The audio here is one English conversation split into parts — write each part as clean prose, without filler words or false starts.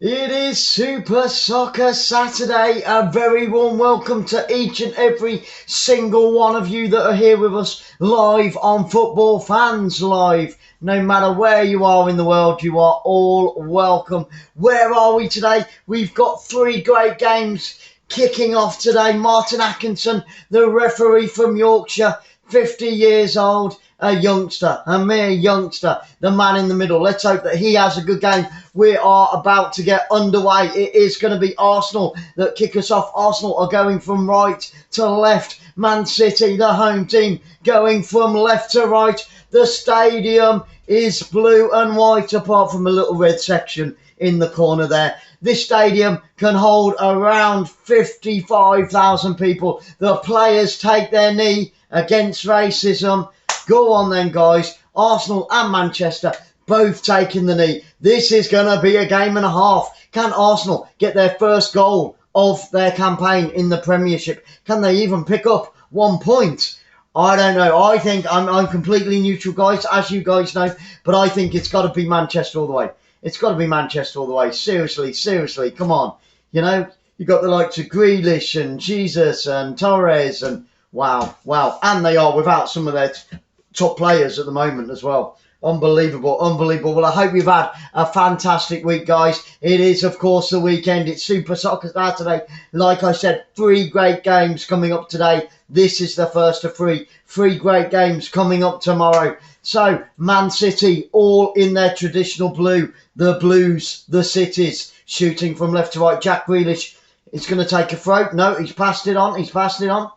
It is Super Soccer Saturday. A very warm welcome to each and every single one of you that are here with us live on Football Fans Live. No matter where you are in the world, you are all welcome. Where are we today? We've got three great games kicking off today. Martin Atkinson, the referee from Yorkshire, 50 years old. A youngster, a mere youngster, the man in the middle. Let's hope that he has a good game. We are about to get underway. It is going to be Arsenal that kick us off. Arsenal are going from right to left. Man City, the home team, going from left to right. The stadium is blue and white, apart from a little red section in the corner there. This stadium can hold around 55,000 people. The players take their knee against racism. Go on then, guys. Arsenal and Manchester both taking the knee. This is going to be a game and a half. Can Arsenal get their first goal of their campaign in the Premiership? Can they even pick up 1 point? I don't know. I think I'm completely neutral, guys, as you guys know. But I think it's got to be Manchester all the way. It's got to be Manchester all the way. Seriously. Come on. You know, you've got the likes of Grealish and Jesus and Torres and wow. And they are without some of their top players at the moment as well. Unbelievable. Well, I hope you've had a fantastic week, guys. It is, of course, the weekend. It's Super Soccer Saturday. Like I said, three great games coming up today. This is the first of three. Three great games coming up tomorrow. So, Man City, all in their traditional blue. The Blues, the Cities, shooting from left to right. Jack Grealish is going to take a throw. No, he's passed it on.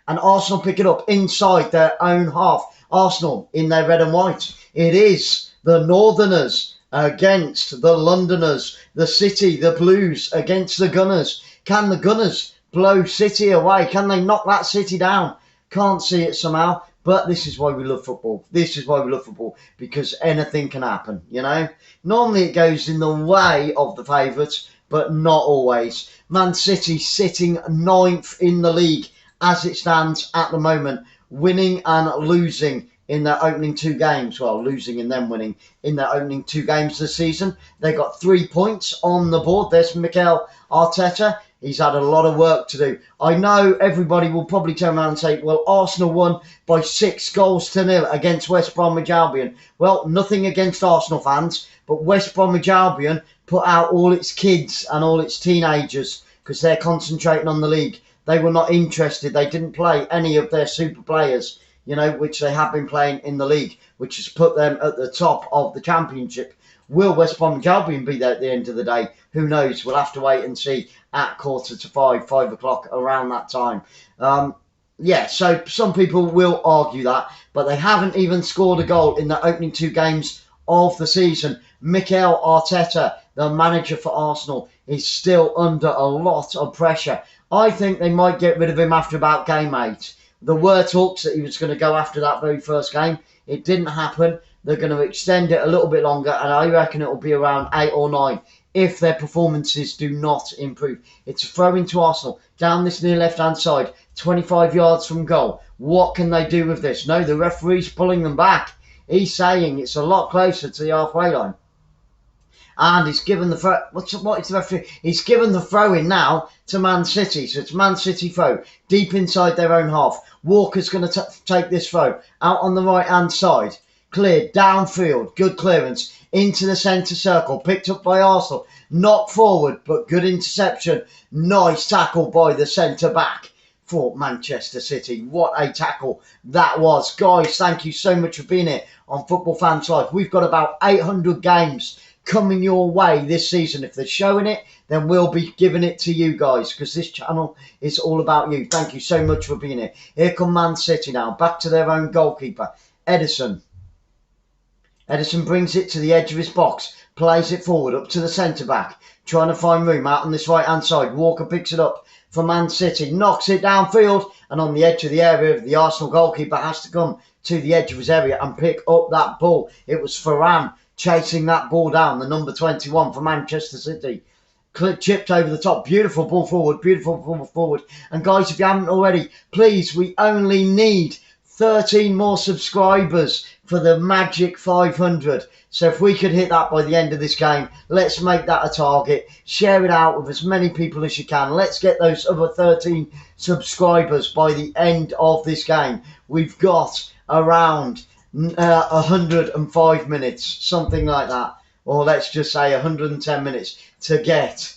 And Arsenal pick it up inside their own half. Arsenal in their red and white. It is the Northerners against the Londoners. The City, the Blues against the Gunners. Can the Gunners blow City away? Can they knock that City down? Can't see it somehow. But this is why we love football. Because anything can happen, you know. Normally it goes in the way of the favourites, but not always. Man City sitting 9th in the league as it stands at the moment, winning and losing in their opening two games. Well, losing and then winning in their opening two games this season. They got 3 points on the board. There's Mikel Arteta. He's had a lot of work to do. I know everybody will probably turn around and say, well, Arsenal won by 6-0 against West Bromwich Albion. Well, nothing against Arsenal fans, but West Bromwich Albion put out all its kids and all its teenagers because they're concentrating on the league. They were not interested. They didn't play any of their super players, you know, which they have been playing in the league, which has put them at the top of the Championship. Will West Bromwich Albion be there at the end of the day? Who knows? We'll have to wait and see at 4:45, 5 o'clock, around that time. So some people will argue that, but they haven't even scored a goal in the opening two games of the season. Mikel Arteta, the manager for Arsenal, is still under a lot of pressure. I think they might get rid of him after about game 8. There were talks that he was going to go after that very first game. It didn't happen. They're going to extend it a little bit longer, and I reckon it will be around 8 or 9 if their performances do not improve. It's a throw into Arsenal down this near left-hand side, 25 yards from goal. What can they do with this? No, the referee's pulling them back. He's saying it's a lot closer to the halfway line. And he's given the throw. What is the referee? He's given the throw in now to Man City. So it's Man City throw deep inside their own half. Walker's going to take this throw out on the right hand side. Cleared downfield. Good clearance into the centre circle. Picked up by Arsenal. Knocked forward, but good interception. Nice tackle by the centre back. for Manchester City. What a tackle that was. Guys, thank you so much for being here on Football Fans Live. We've got about 800 games coming your way this season. If they're showing it, then we'll be giving it to you guys, because this channel is all about you. Thank you so much for being here. Here come Man City now, back to their own goalkeeper, Ederson. Ederson brings it to the edge of his box, plays it forward up to the centre-back, trying to find room out on this right-hand side. Walker picks it up for Man City, knocks it downfield, and on the edge of the area, the Arsenal goalkeeper has to come to the edge of his area and pick up that ball. It was Varane chasing that ball down, the number 21 for Manchester City. Chipped over the top. Beautiful ball forward. Beautiful ball forward. And guys, if you haven't already, please, we only need 13 more subscribers for the magic 500. So if we could hit that by the end of this game, let's make that a target. Share it out with as many people as you can. Let's get those other 13 subscribers by the end of this game. We've got around 105 minutes, something like that. Or let's just say 110 minutes to get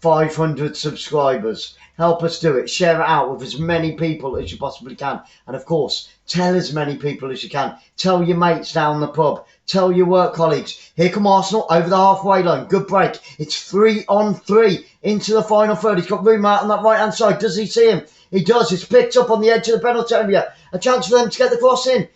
500 subscribers. Help us do it. Share it out with as many people as you possibly can. And of course, tell as many people as you can. Tell your mates down the pub. Tell your work colleagues. Here come Arsenal over the halfway line. Good break. It's 3-on-3 into the final third. He's got room out on that right-hand side. Does he see him? He does. It's picked up on the edge of the penalty area. A chance for them to get the cross in.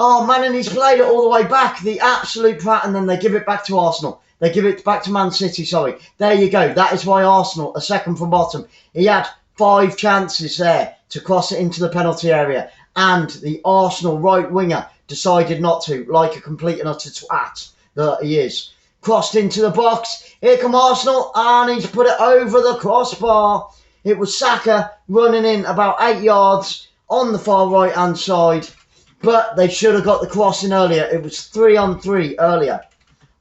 Oh, man, and he's played it all the way back. The absolute prat, and then they give it back to Arsenal. They give it back to Man City, sorry. There you go. That is why Arsenal are second from bottom. He had 5 chances there to cross it into the penalty area, and the Arsenal right winger decided not to, like a complete and utter twat that he is. Crossed into the box. Here come Arsenal, and he's put it over the crossbar. It was Xhaka running in about 8 yards on the far right-hand side. But they should have got the cross in earlier. It was 3-on-3 earlier.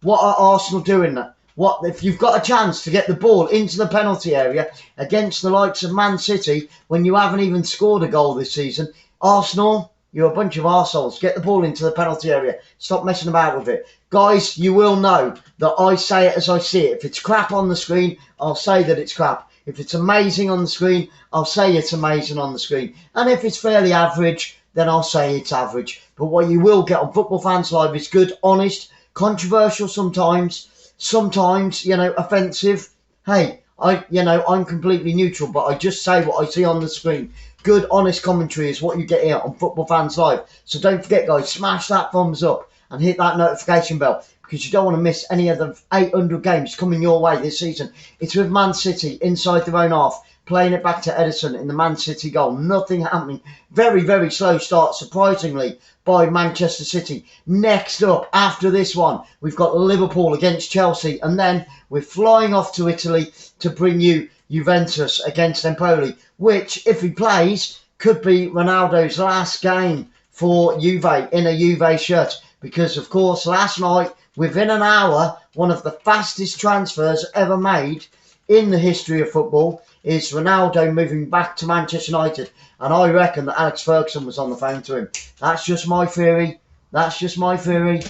What are Arsenal doing? What if you've got a chance to get the ball into the penalty area against the likes of Man City when you haven't even scored a goal this season? Arsenal, you're a bunch of arseholes. Get the ball into the penalty area. Stop messing about with it. Guys, you will know that I say it as I see it. If it's crap on the screen, I'll say that it's crap. If it's amazing on the screen, I'll say it's amazing on the screen. And if it's fairly average, then I'll say it's average. But what you will get on Football Fans Live is good, honest, controversial sometimes, offensive. Hey, I'm completely neutral, but I just say what I see on the screen. Good, honest commentary is what you get here on Football Fans Live. So don't forget, guys, smash that thumbs up and hit that notification bell, because you don't want to miss any of the 800 games coming your way this season. It's with Man City inside their own half, playing it back to Ederson in the Man City goal. Nothing happening. Very, very slow start, surprisingly, by Manchester City. Next up, after this one, we've got Liverpool against Chelsea. And then we're flying off to Italy to bring you Juventus against Empoli, which, if he plays, could be Ronaldo's last game for Juve in a Juve shirt. Because, of course, last night, within an hour, one of the fastest transfers ever made in the history of football is Ronaldo moving back to Manchester United. And I reckon that Alex Ferguson was on the phone to him. That's just my theory. That's just my theory.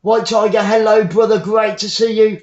White Tiger, hello, brother. Great to see you.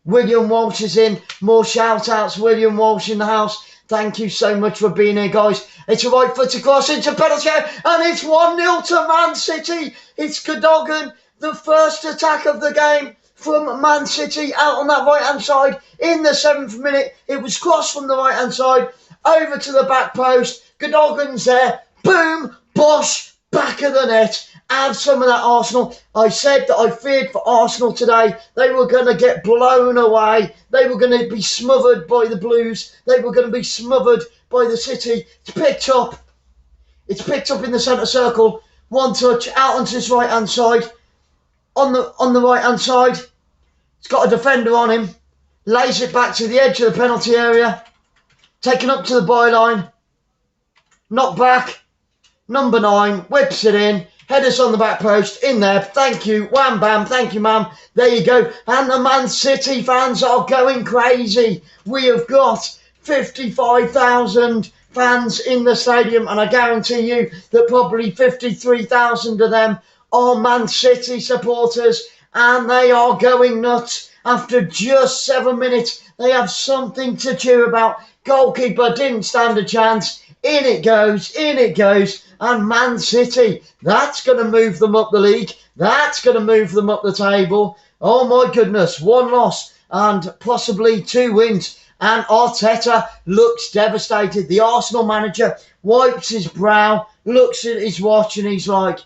William Walsh is in. More shout-outs. William Walsh in the house. Thank you so much for being here, guys. It's a right foot across into penalty, and it's 1-0 to Man City. It's Gundogan, the first attack of the game from Man City out on that right-hand side in the 7th minute. It was crossed from the right-hand side over to the back post. Gundogan's there. Boom, bosh, back of the net. Have some of that, Arsenal. I said that I feared for Arsenal today. They were going to get blown away. They were going to be smothered by the Blues. They were going to be smothered by the City. It's picked up. It's picked up in the centre circle. One touch out onto his right-hand side. On the right-hand side. It's got a defender on him. Lays it back to the edge of the penalty area. Taken up to the byline. Knocked back. Number 9. Whips it in. Headers on the back post, in there. Thank you, wham bam, thank you, ma'am. There you go. And the Man City fans are going crazy. We have got 55,000 fans in the stadium, and I guarantee you that probably 53,000 of them are Man City supporters, and they are going nuts. After just 7 minutes, they have something to cheer about. Goalkeeper didn't stand a chance. In it goes, in it goes. And Man City, that's going to move them up the league. That's going to move them up the table. Oh my goodness, 1 loss and possibly 2 wins. And Arteta looks devastated. The Arsenal manager wipes his brow, looks at his watch and he's like,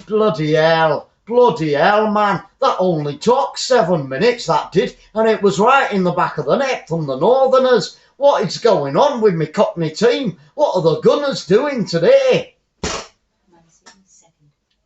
bloody hell, man. That only took 7 minutes, that did. And it was right in the back of the net from the Northerners. What is going on with me Cockney team? What are the Gunners doing today?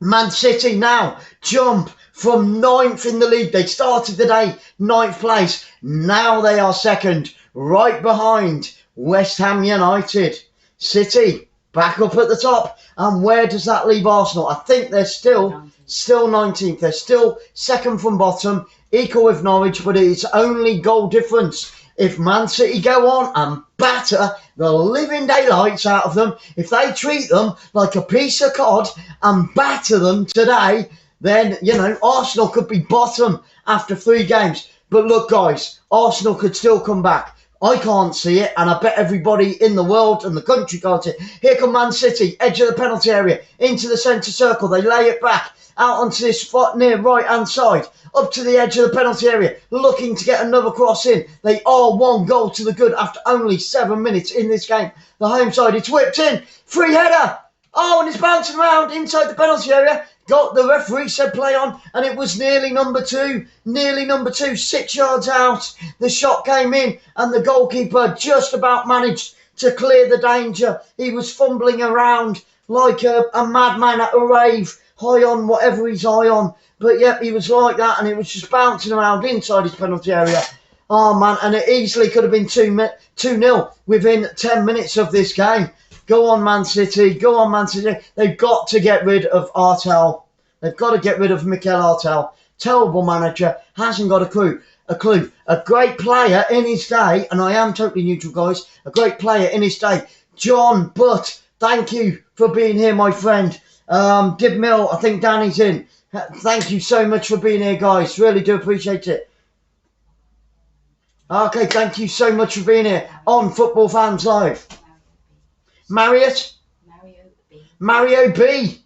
Man City now jump from 9th in the league. They started the day 9th place. Now they are 2nd, right behind West Ham United. City back up at the top. And where does that leave Arsenal? I think they're still 19th. They're still 2nd from bottom, equal with Norwich, but it's only goal difference. If Man City go on and batter the living daylights out of them, if they treat them like a piece of cod and batter them today, then, you know, Arsenal could be bottom after 3 games. But look, guys, Arsenal could still come back. I can't see it, and I bet everybody in the world and the country can't see it. Here come Man City, edge of the penalty area, into the centre circle. They lay it back out onto this spot near right-hand side, up to the edge of the penalty area, looking to get another cross in. They are 1 goal to the good after only 7 minutes in this game. The home side, it's whipped in. Free header. Oh, and it's bouncing around inside the penalty area. Got the referee said play on, and it was nearly number 2. Nearly number 2, 6 yards out. The shot came in, and the goalkeeper just about managed to clear the danger. He was fumbling around like a madman at a rave, high on whatever he's high on. But yep, he was like that, and it was just bouncing around inside his penalty area. Oh man, and it easily could have been 2-0 within 10 minutes of this game. Go on, Man City. Go on, Man City. They've got to get rid of Artel. They've got to get rid of Mikel Artel. Terrible manager. Hasn't got a clue. A great player in his day, and I am totally neutral, guys. A great player in his day. John Butt, thank you for being here, my friend. Dib Mill, I think Danny's in. Thank you so much for being here, guys. Really do appreciate it. Okay, thank you so much for being here on Football Fans Live. Marriott? Mario B.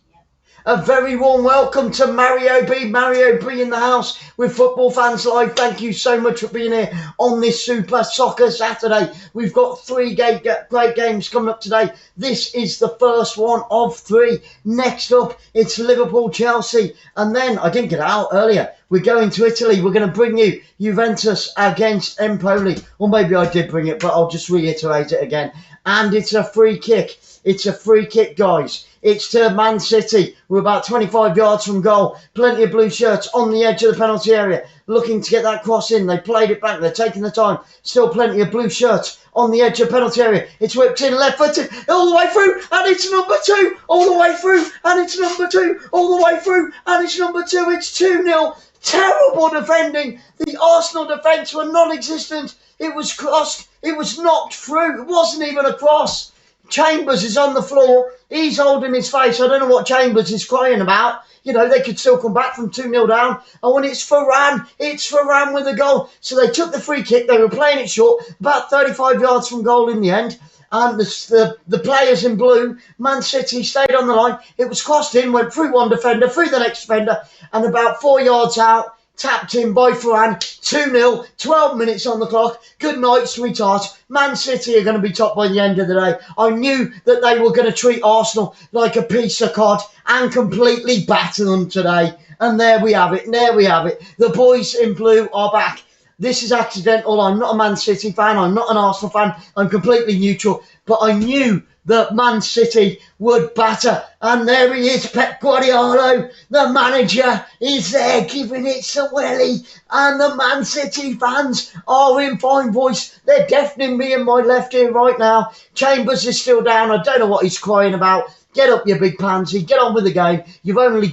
A very warm welcome to Mario B. Mario B in the house with Football Fans Live. Thank you so much for being here on this Super Soccer Saturday. We've got 3 great games coming up today. This is the first one of 3. Next up, it's Liverpool-Chelsea. And then, I didn't get out earlier, we're going to Italy. We're going to bring you Juventus against Empoli. Or maybe I did bring it, but I'll just reiterate it again. And it's a free kick. It's a free kick, guys. It's to Man City. We're about 25 yards from goal. Plenty of blue shirts on the edge of the penalty area, looking to get that cross in. They played it back. They're taking the time. Still plenty of blue shirts on the edge of the penalty area. It's whipped in, left-footed, all the way through, and it's number 2. All the way through, and it's number 2. All the way through, and it's number 2. It's 2-0. Terrible defending. The Arsenal defence were non-existent. It was crossed. It was knocked through. It wasn't even a cross. Chambers is on the floor. He's holding his face. I don't know what Chambers is crying about. You know, they could still come back from 2-0 down. And when it's Varane with a goal. So they took the free kick. They were playing it short, about 35 yards from goal in the end. And the players in blue, Man City, stayed on the line. It was crossed in, went through one defender, through the next defender, and about 4 yards out, tapped in by Varane. 2-0, 12 minutes on the clock. Good night, sweetheart. Man City are going to be top by the end of the day. I knew that they were going to treat Arsenal like a piece of cod and completely batter them today. And there we have it. There we have it. The boys in blue are back. This is accidental. I'm not a Man City fan. I'm not an Arsenal fan. I'm completely neutral. But I knew that Man City would batter. And there he is, Pep Guardiola, the manager, is there giving it to Willie. And the Man City fans are in fine voice. They're deafening me in my left ear right now. Chambers is still down. I don't know what he's crying about. Get up, you big pansy. Get on with the game. You've only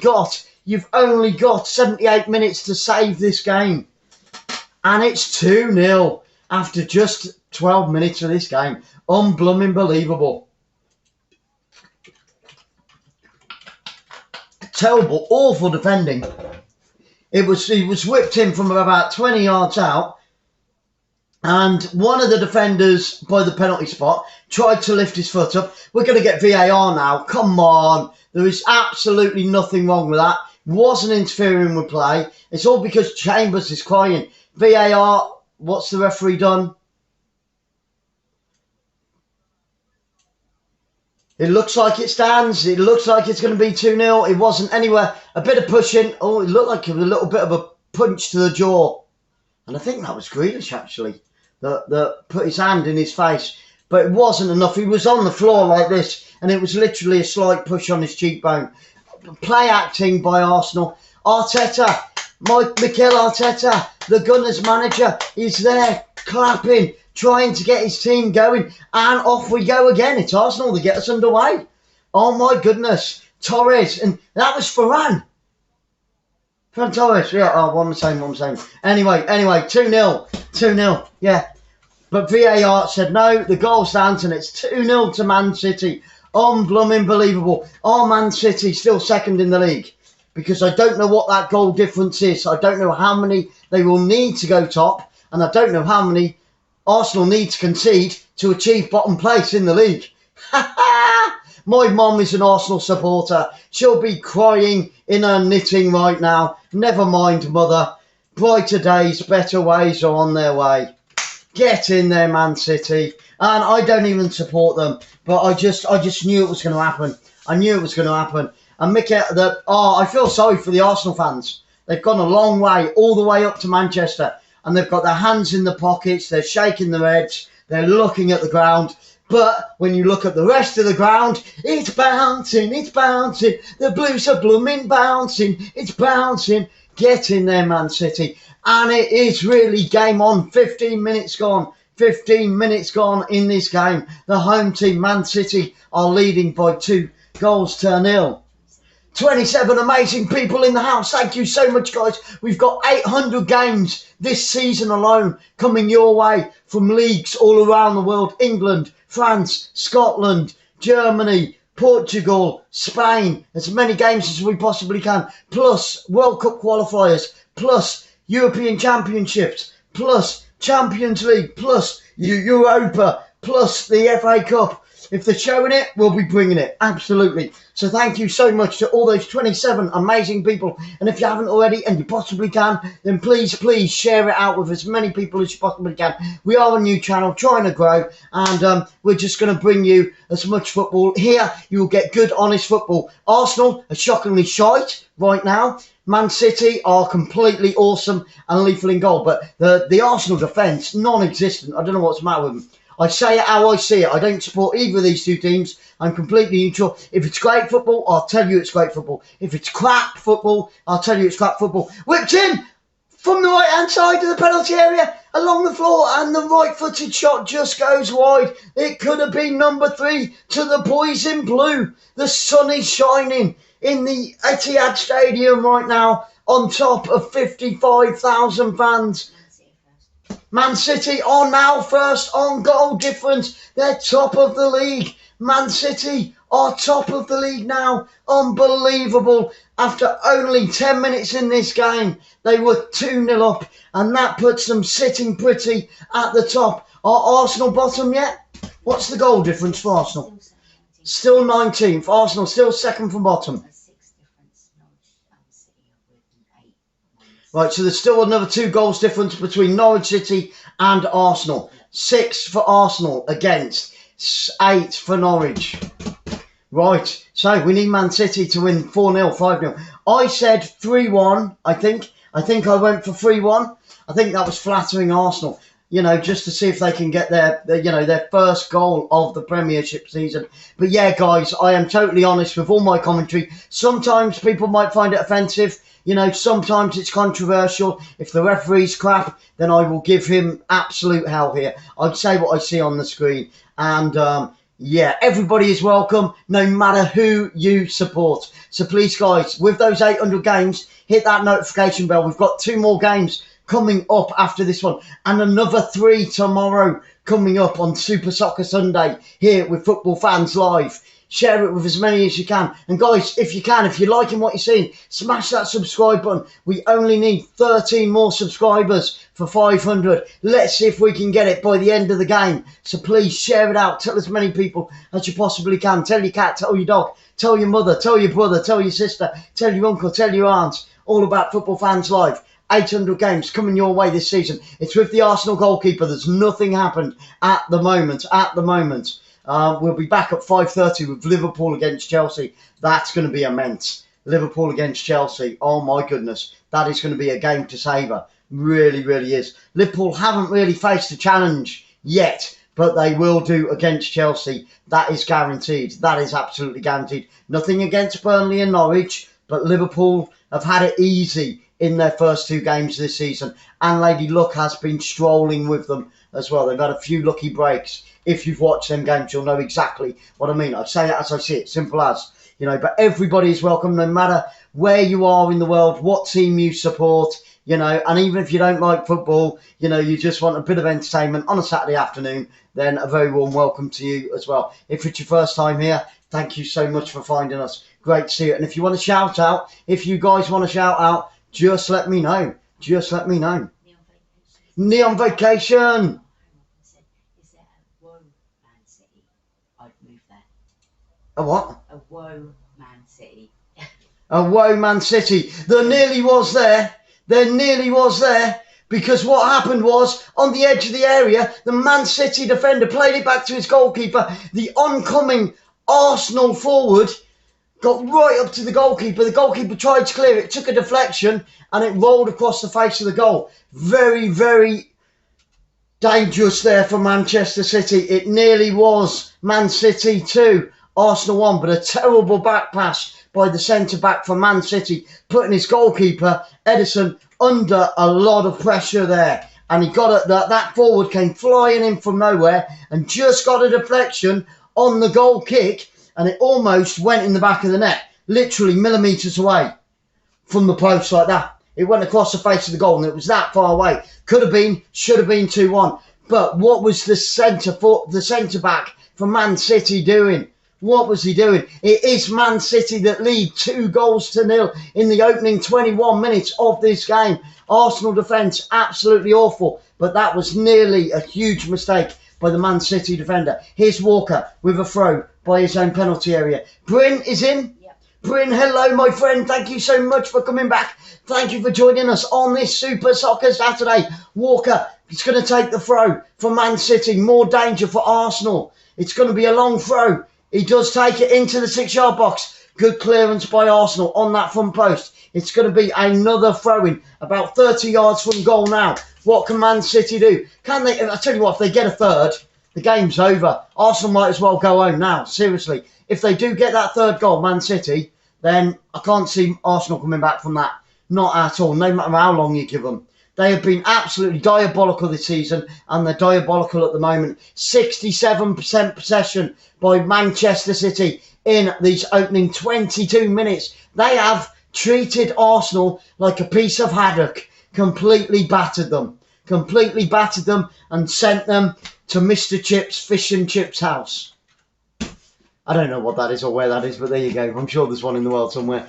got 78 minutes to save this game. And it's 2-0 after just 12 minutes of this game. Unbelievable. Terrible, awful defending. He was whipped in from about 20 yards out. And one of the defenders by the penalty spot tried to lift his foot up. We're going to get VAR now. Come on. There is absolutely nothing wrong with that. Wasn't interfering with play. It's all because Chambers is crying. VAR, what's the referee done? It looks like it stands. It looks like it's going to be 2-0. It wasn't anywhere. A bit of pushing. Oh, it looked like a little bit of a punch to the jaw. And I think that was 𝓣𝓸𝓲𝓷𝓲𝓷𝓰, actually, that put his hand in his face. But it wasn't enough. He was on the floor like this, and it was literally a slight push on his cheekbone. Play acting by Arsenal. Arteta, Mikel Arteta, the Gunners manager, is there clapping, trying to get his team going. And off we go again. It's Arsenal that get us underway. Oh, my goodness. Torres, and that was Varane. Ferran Torres, yeah, oh, one the same. Anyway, 2-0, 2-0, yeah. But VAR said no, the goal stands and it's 2-0 to Man City. Unbelievable. Are Man City still second in the league? Because I don't know what that goal difference is. I don't know how many they will need to go top, and I don't know how many Arsenal need to concede to achieve bottom place in the league. My mum is an Arsenal supporter. She'll be crying in her knitting right now. Never mind, mother. Brighter days, better ways are on their way. Get in there, Man City. And I don't even support them, but I just knew it was going to happen. I knew it was going to happen. And I feel sorry for the Arsenal fans. They've gone a long way, all the way up to Manchester, and they've got their hands in the pockets. They're shaking their heads. They're looking at the ground. But when you look at the rest of the ground, it's bouncing. The Blues are blooming bouncing. It's bouncing. Get in there, Man City. And it is really game on. 15 minutes gone. 15 minutes gone in this game. The home team, Man City, are leading by 2-0. 27 amazing people in the house. Thank you so much, guys. We've got 800 games this season alone coming your way from leagues all around the world. England, France, Scotland, Germany, Portugal, Spain. As many games as we possibly can. Plus World Cup qualifiers. Plus European Championships. Plus Champions League. Plus Europa. Plus the FA Cup. If they're showing it, we'll be bringing it. Absolutely. So thank you so much to all those 27 amazing people. And if you haven't already, and you possibly can, then please share it out with as many people as you possibly can. We are a new channel, trying to grow. And we're just going to bring you as much football. Here, you will get good, honest football. Arsenal are shockingly shite right now. Man City are completely awesome and lethal in goal. But the Arsenal defence, non-existent. I don't know what's the matter with them. I say it how I see it. I don't support either of these two teams. I'm completely neutral. If it's great football, I'll tell you it's great football. If it's crap football, I'll tell you it's crap football. Whipped in from the right-hand side of the penalty area along the floor, and the right-footed shot just goes wide. It could have been number 3 to the boys in blue. The sun is shining in the Etihad Stadium right now on top of 55,000 fans. Man City are now first on goal difference. They're top of the league. Man City are top of the league now. Unbelievable. After only 10 minutes in this game, they were 2-0 up, and that puts them sitting pretty at the top. Are Arsenal bottom yet? What's the goal difference for Arsenal? Still 19th. Arsenal still second from bottom. Right, so there's still another 2 goals difference between Norwich City and Arsenal. 6 for Arsenal against 8 for Norwich. Right, so we need Man City to win 4-0, 5-0. I said 3-1, I think. I went for 3-1. I think that was flattering Arsenal, just to see if they can get their first goal of the Premiership season. But yeah, guys, I am totally honest with all my commentary. Sometimes people might find it offensive. Sometimes it's controversial. If the referee's crap, then I will give him absolute hell here. I'd say what I see on the screen. And, yeah, everybody is welcome, no matter who you support. So please, guys, with those 800 games, hit that notification bell. We've got 2 more games coming up after this one, and another 3 tomorrow coming up on Super Soccer Sunday here with Football Fans Live. share it with as many as you can. And guys, if you can, if you're liking what you're seeing, smash that subscribe button. We only need 13 more subscribers for 500. Let's see if we can get it by the end of the game. So please share it out. Tell as many people as you possibly can. Tell your cat, tell your dog, tell your mother, tell your brother, tell your sister, tell your uncle, tell your aunt. All about Football Fans Live. 800 games coming your way this season. It's with the Arsenal goalkeeper. There's nothing happened at the moment. We'll be back at 5:30 with Liverpool against Chelsea. That's going to be immense. Liverpool against Chelsea. Oh my goodness. That is going to be a game to savour. Really, really is. Liverpool haven't really faced a challenge yet, but they will do against Chelsea. That is guaranteed. That is absolutely guaranteed. Nothing against Burnley and Norwich, but Liverpool have had it easy in their first 2 games this season, and Lady Luck has been strolling with them as well. They've had a few lucky breaks. If you've watched them games, you'll know exactly what I mean. I say it as I see it, simple as, but everybody is welcome, no matter where you are in the world, what team you support, and even if you don't like football, you just want a bit of entertainment on a Saturday afternoon, then a very warm welcome to you as well. If it's your first time here, thank you so much for finding us. Great to see you. And if you want to shout out, if you guys want to shout out, just let me know. Just let me know. Neon Vacation. Is there a woe Man City? I'd move there. A what? A woe Man City. A woe Man City. There nearly was there. There nearly was there. Because what happened was, on the edge of the area, the Man City defender played it back to his goalkeeper. The oncoming Arsenal forward got right up to the goalkeeper. The goalkeeper tried to clear it, took a deflection, and it rolled across the face of the goal. Very, very dangerous there for Manchester City. It nearly was Man City 2, Arsenal 1, but a terrible back pass by the centre-back for Man City, putting his goalkeeper, Ederson, under a lot of pressure there. And he got it. That forward came flying in from nowhere and just got a deflection on the goal kick, and it almost went in the back of the net, literally millimetres away from the post like that. It went across the face of the goal, and it was that far away. Could have been, should have been 2-1. But what was the centre-back for Man City doing? What was he doing? It is Man City that lead 2-0 in the opening 21 minutes of this game. Arsenal defence, absolutely awful. But that was nearly a huge mistake by the Man City defender. Here's Walker with a throw by his own penalty area. Bryn is in. Yep. Bryn, hello, my friend. Thank you so much for coming back. Thank you for joining us on this Super Soccer Saturday. Walker is going to take the throw for Man City. More danger for Arsenal. It's going to be a long throw. He does take it into the 6-yard box. Good clearance by Arsenal on that front post. It's going to be another throw-in about 30 yards from goal now. What can Man City do? Can they? I tell you what, if they get a third, the game's over. Arsenal might as well go home now. Seriously, if they do get that third goal, Man City, then I can't see Arsenal coming back from that. Not at all. No matter how long you give them. They have been absolutely diabolical this season, and they're diabolical at the moment. 67% possession by Manchester City in these opening 22 minutes. They have treated Arsenal like a piece of haddock. Completely battered them and sent them to Mr. Chips' fish and chips house. I don't know what that is or where that is, but there you go. I'm sure there's one in the world somewhere.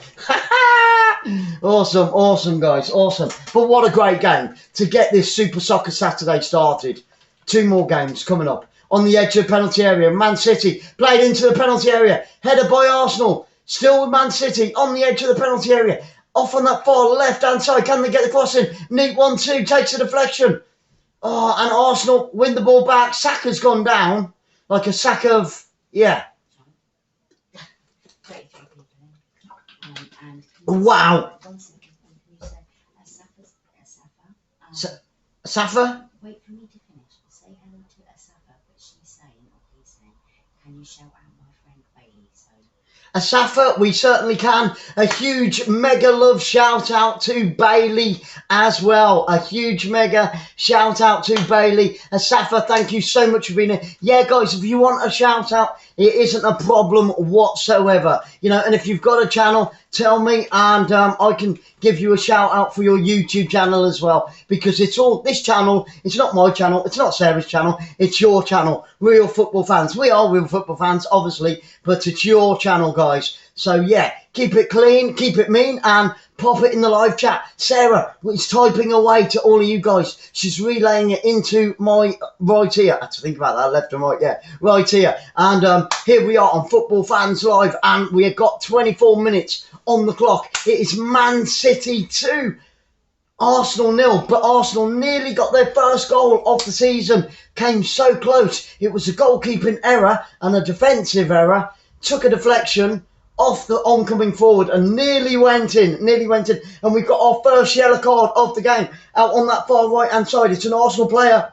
Awesome, guys, awesome. But what a great game to get this Super Soccer Saturday started. 2 more games coming up. On the edge of the penalty area, Man City played into the penalty area. Header by Arsenal. Still with Man City on the edge of the penalty area. Off on that far left-hand side. Can they get the cross in? Neat 1-2. Takes a deflection. Oh, and Arsenal win the ball back. Saka's gone down. Like a sack of... Yeah. Wow. Safa? Wait for me to finish. Say hello to Asafa, but she's saying, or he's saying, can you shout out my friend Bailey? Asafa, we certainly can. A huge mega love shout out to Bailey as well. A huge mega shout out to Bailey. Asafa, thank you so much for being here. Yeah, guys, if you want a shout out, It isn't a problem whatsoever. You know, and if you've got a channel, tell me, and I can give you a shout out for your YouTube channel as well, because it's all this channel. It's not my channel. It's not Sarah's channel. It's your channel, Real Football Fans. We are Real Football Fans, obviously, but it's your channel, guys. So yeah, keep it clean, keep it mean, and pop it in the live chat. Sarah is typing away to all of you guys. She's relaying it into my right ear. I had to think about that, left and right, yeah, right ear. And here we are on Football Fans Live, and we have got 24 minutes on the clock. It is Man City 2, Arsenal 0, but Arsenal nearly got their first goal of the season. Came so close. It was a goalkeeping error and a defensive error. Took a deflection off the oncoming forward and nearly went in, and we've got our first yellow card of the game out on that far right hand side. It's an Arsenal player,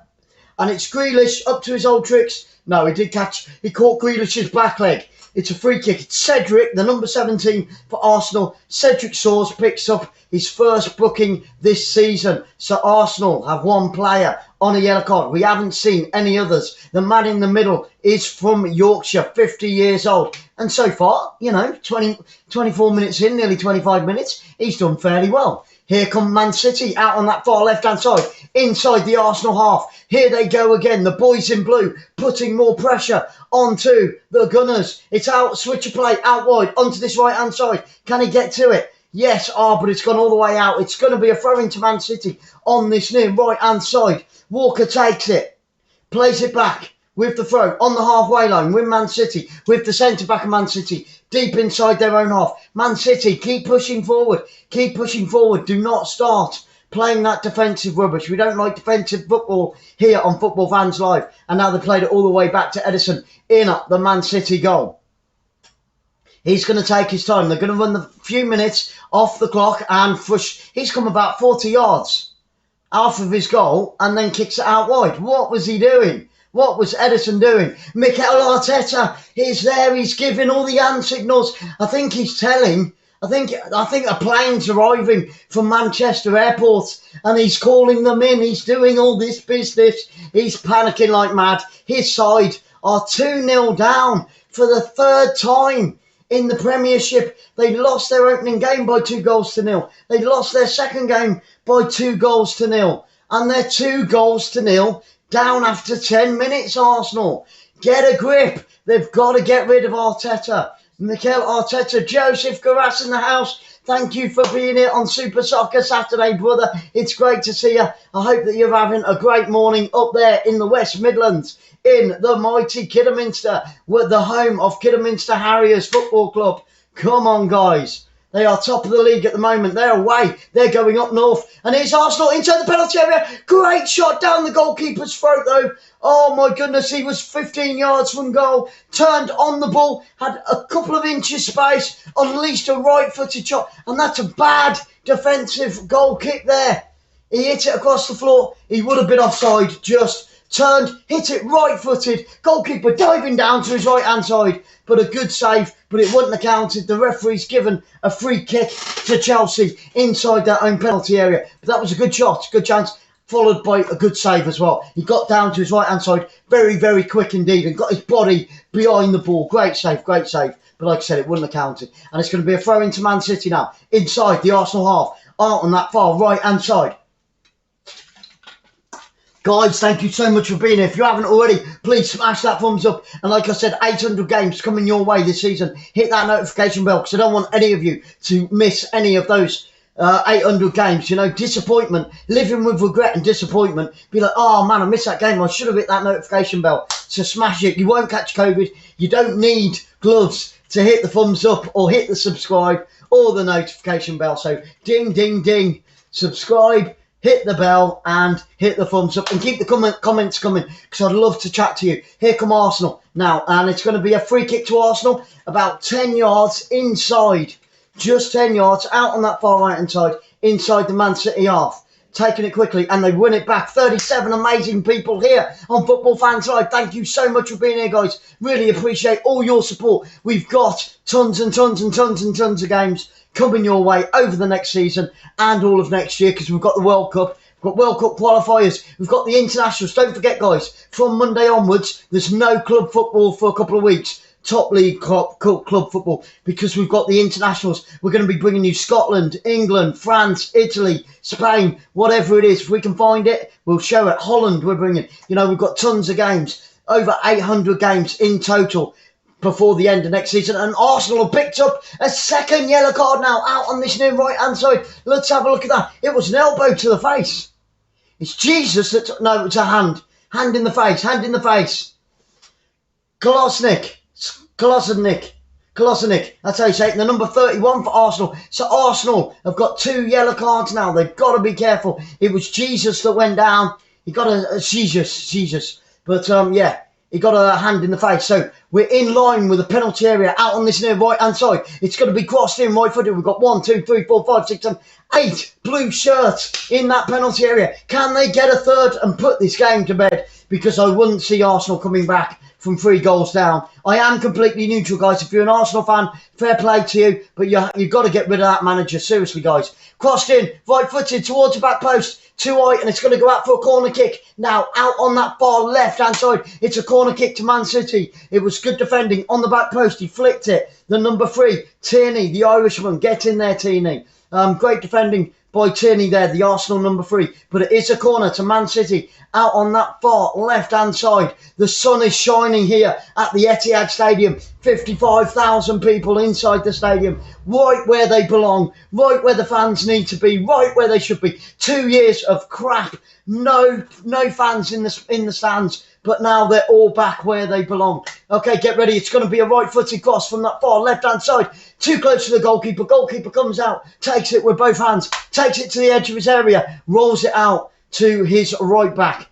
and it's Grealish up to his old tricks. No, he caught Grealish's back leg. It's a free kick. It's Cedric, the number 17 for Arsenal. Cedric Soares picks up his first booking this season. So Arsenal have one player on a yellow card. We haven't seen any others. The man in the middle is from Yorkshire, 50 years old. And so far, you know, 24 minutes in, nearly 25 minutes, he's done fairly well. Here come Man City out on that far left-hand side, inside the Arsenal half. Here they go again, the boys in blue, putting more pressure onto the Gunners. It's out, switch of play, out wide, onto this right-hand side. Can he get to it? Yes, but it's gone all the way out. It's going to be a throw into Man City on this near right-hand side. Walker takes it, plays it back with the throw on the halfway line with Man City, with the centre-back of Man City, deep inside their own half. Man City, keep pushing forward. Keep pushing forward. Do not start playing that defensive rubbish. We don't like defensive football here on Football Fans Live. And now they played it all the way back to Ederson in at the Man City goal. He's going to take his time. They're going to run the few minutes off the clock, and he's come about 40 yards off of his goal and then kicks it out wide. What was he doing? What was Ederson doing? Mikel Arteta is there. He's giving all the hand signals. I think he's telling. I think a plane's arriving from Manchester Airport, and he's calling them in. He's doing all this business. He's panicking like mad. His side are 2-0 down for the third time in the Premiership. They lost their opening game by 2-0. They lost their second game by 2-0. And they're 2-0 down after 10 minutes, Arsenal. Get a grip. They've got to get rid of Arteta. Mikel Arteta, Joseph Garas in the house. Thank you for being here on Super Soccer Saturday, brother. It's great to see you. I hope that you're having a great morning up there in the West Midlands, in the mighty Kidderminster, with the home of Kidderminster Harriers Football Club. Come on, guys. They are top of the league at the moment. They're away. They're going up north. And here's Arsenal inside the penalty area. Great shot down the goalkeeper's throat, though. Oh, my goodness. He was 15 yards from goal. Turned on the ball. Had a couple of inches space. Unleashed a right-footed shot. And that's a bad defensive goal kick there. He hit it across the floor. He would have been offside. Just turned, hit it right-footed. Goalkeeper diving down to his right-hand side. But a good save, but it wouldn't have counted. The referee's given a free kick to Chelsea inside their own penalty area. But that was a good shot, good chance, followed by a good save as well. He got down to his right-hand side very, very quick indeed and got his body behind the ball. Great save, great save. But like I said, it wouldn't have counted. And it's going to be a throw into Man City now, inside the Arsenal half, out on that far right-hand side. Guys, thank you so much for being here. If you haven't already, please smash that thumbs up. And like I said, 800 games coming your way this season. Hit that notification bell, because I don't want any of you to miss any of those 800 games. You know, disappointment, living with regret and disappointment. Be like, oh man, I missed that game. I should have hit that notification bell. So smash it. You won't catch COVID. You don't need gloves to hit the thumbs up or hit the subscribe or the notification bell. So ding, ding, ding. Subscribe. Hit the bell and hit the thumbs up and keep the comments coming, because I'd love to chat to you. Here come Arsenal now, and it's going to be a free kick to Arsenal about 10 yards inside, just 10 yards out on that far right hand side, inside the Man City half. Taking it quickly, and they win it back. 37 amazing people here on Football Fans Live. Thank you so much for being here, guys. Really appreciate all your support. We've got tons and tons and tons and tons of games coming your way over the next season and all of next year, because we've got the World Cup. We've got World Cup qualifiers. We've got the internationals. Don't forget, guys, from Monday onwards, there's no club football for a couple of weeks. top league club football, because we've got the internationals. We're going to be bringing you Scotland, England, France, Italy, Spain, whatever it is. If we can find it, we'll show it. Holland we're bringing. You know, we've got tons of games, over 800 games in total before the end of next season. And Arsenal have picked up a second yellow card now out on this near right-hand side. Let's have a look at that. It was an elbow to the face. It's Jesus that... No, it's a hand. Hand in the face. Hand in the face. Kozlownik. That's how you say it. The number 31 for Arsenal. So Arsenal have got 2 yellow cards now. They've got to be careful. It was Jesus that went down. He got a Jesus. But, yeah, he got a hand in the face. So we're in line with the penalty area out on this near right-hand side. It's going to be crossed in right-footed. We've got 1, 2, 3, 4, 5, 6, 7, 8 blue shirts in that penalty area. Can they get a third and put this game to bed? Because I wouldn't see Arsenal coming back from 3 goals down. I am completely neutral, guys. If you're an Arsenal fan, fair play to you. But you've got to get rid of that manager. Seriously, guys. Crossed in, right-footed towards the back post. Too high, and it's going to go out for a corner kick. Now, out on that far left-hand side, it's a corner kick to Man City. It was good defending on the back post. He flicked it. The number 3, Tierney, the Irishman. Get in there, Tierney. Great defending by Tierney there, the Arsenal number 3. But it is a corner to Man City out on that far left-hand side. The sun is shining here at the Etihad Stadium. 55,000 people inside the stadium, right where they belong, right where the fans need to be, right where they should be. 2 years of crap, no fans in the stands, but now they're all back where they belong. Okay, get ready. It's going to be a right-footed cross from that far left-hand side. Too close to the goalkeeper. Goalkeeper comes out, takes it with both hands, takes it to the edge of his area, rolls it out to his right back.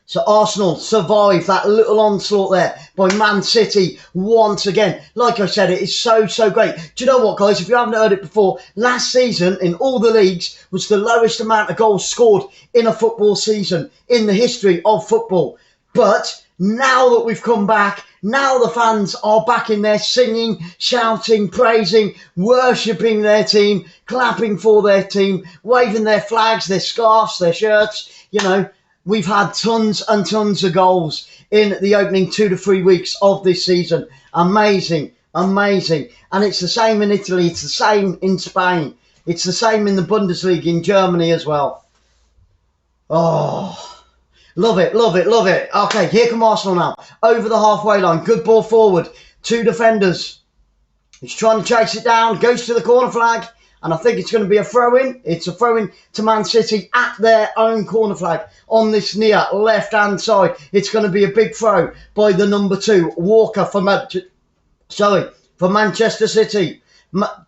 So Arsenal survive that little onslaught there by Man City once again. Like I said, it is so great. Do you know what, guys? If you haven't heard it before, last season in all the leagues was the lowest amount of goals scored in a football season in the history of football. But now that we've come back, now the fans are back in there singing, shouting, praising, worshipping their team, clapping for their team, waving their flags, their scarves, their shirts, you know. We've had tons and tons of goals in the opening 2 to 3 weeks of this season. Amazing. And it's the same in Italy. It's the same in Spain. It's the same in the Bundesliga in Germany as well. Oh, love it. Okay, here come Arsenal now. Over the halfway line. Good ball forward. 2 defenders. He's trying to chase it down. Goes to the corner flag. And I think it's going to be a throw-in. It's a throw-in to Man City at their own corner flag on this near left-hand side. It's going to be a big throw by the number 2, Walker, for Manchester City.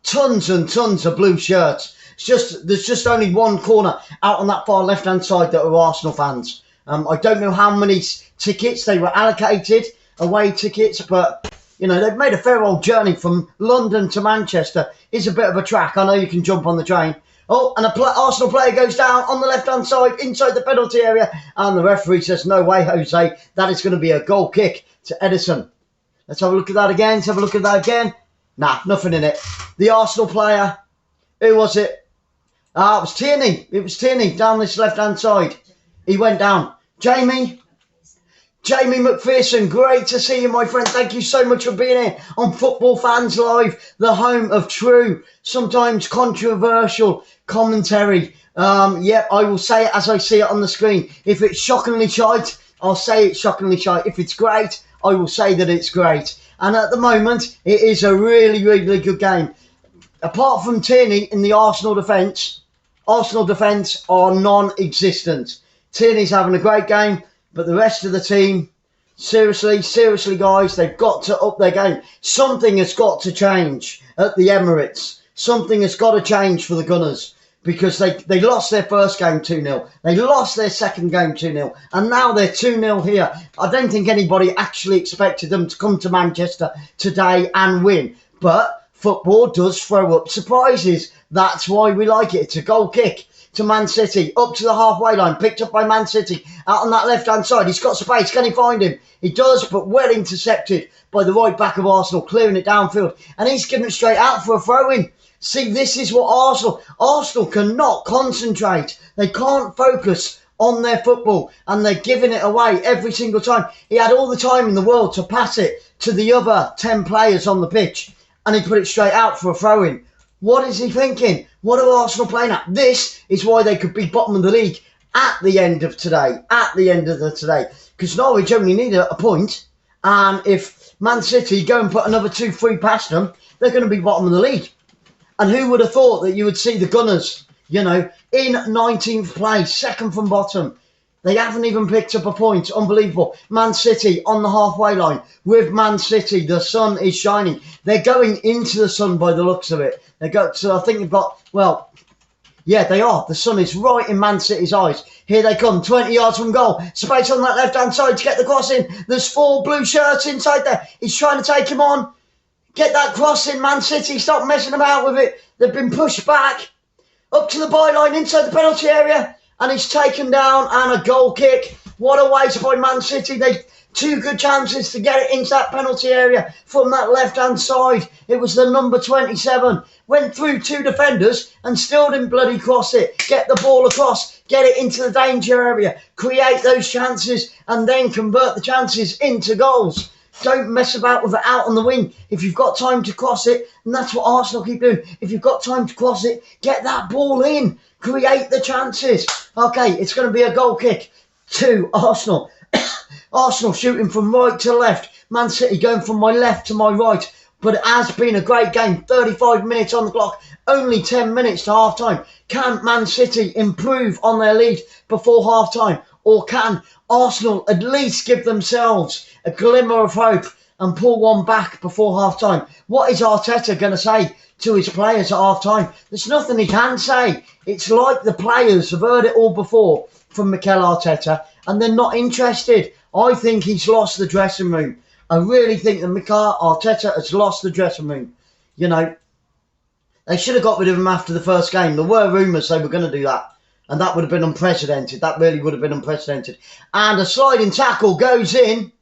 Tons and tons of blue shirts. There's just only one corner out on that far left-hand side that are Arsenal fans. I don't know how many tickets they were allocated, away tickets, but... You know, they've made a fair old journey from London to Manchester. It's a bit of a track. I know you can jump on the train. Oh, and Arsenal player goes down on the left-hand side inside the penalty area. And the referee says, no way, Jose. That is going to be a goal kick to Ederson. Let's have a look at that again. Nah, nothing in it. The Arsenal player. Who was it? It was Tierney. It was Tierney down this left-hand side. He went down. Jamie McPherson, great to see you, my friend. Thank you so much for being here on Football Fans Live, the home of true, sometimes controversial commentary. Yep, I will say it as I see it on the screen. If it's shockingly shite, I'll say it's shockingly shite. If it's great, I will say that it's great. And at the moment, it is a really good game. Apart from Tierney in the Arsenal defence are non-existent. Tierney's having a great game. But the rest of the team, seriously, guys, they've got to up their game. Something has got to change at the Emirates. Something has got to change for the Gunners because they lost their first game 2-0. They lost their second game 2-0. And now they're 2-0 here. I don't think anybody actually expected them to come to Manchester today and win. But football does throw up surprises. That's why we like it. It's a goal kick to Man City, up to the halfway line, picked up by Man City, out on that left-hand side. He's got space. Can he find him? He does, but well intercepted by the right back of Arsenal, clearing it downfield. And he's given it straight out for a throw-in. See, this is what Arsenal cannot concentrate. They can't focus on their football, and they're giving it away every single time. He had all the time in the world to pass it to the other 10 players on the pitch, and he put it straight out for a throw-in. What is he thinking? What are Arsenal playing at? This is why they could be bottom of the league at the end of today. Because Norwich only need a point, and if Man City go and put another 2-3 past them, they're going to be bottom of the league. And who would have thought that you would see the Gunners, in 19th place, second from bottom? They haven't even picked up a point. Unbelievable. Man City on the halfway line. With Man City, the sun is shining. They're going into the sun by the looks of it. I think they've got, yeah, they are. The sun is right in Man City's eyes. Here they come, 20 yards from goal. Space on that left-hand side to get the cross in. There's 4 blue shirts inside there. He's trying to take him on. Get that cross in, Man City. Stop messing about with it. They've been pushed back. Up to the byline, inside the penalty area. And he's taken down, and a goal kick. What a waste by Man City. They 2 good chances to get it into that penalty area from that left-hand side. It was the number 27. Went through 2 defenders and still didn't bloody cross it. Get the ball across. Get it into the danger area. Create those chances and then convert the chances into goals. Don't mess about with it out on the wing. If you've got time to cross it, and that's what Arsenal keep doing. If you've got time to cross it, get that ball in. Create the chances. Okay, it's going to be a goal kick to Arsenal. Arsenal shooting from right to left. Man City going from my left to my right. But it has been a great game. 35 minutes on the clock. Only 10 minutes to half-time. Can Man City improve on their lead before half-time? Or can Arsenal at least give themselves a glimmer of hope and pull one back before half-time? What is Arteta going to say to his players at half-time? There's nothing he can say. It's like the players have heard it all before from Mikel Arteta and they're not interested. I think he's lost the dressing room. I really think that Mikel Arteta has lost the dressing room. They should have got rid of him after the first game. There were rumours they were going to do that. And that would have been unprecedented. That really would have been unprecedented. And a sliding tackle goes in.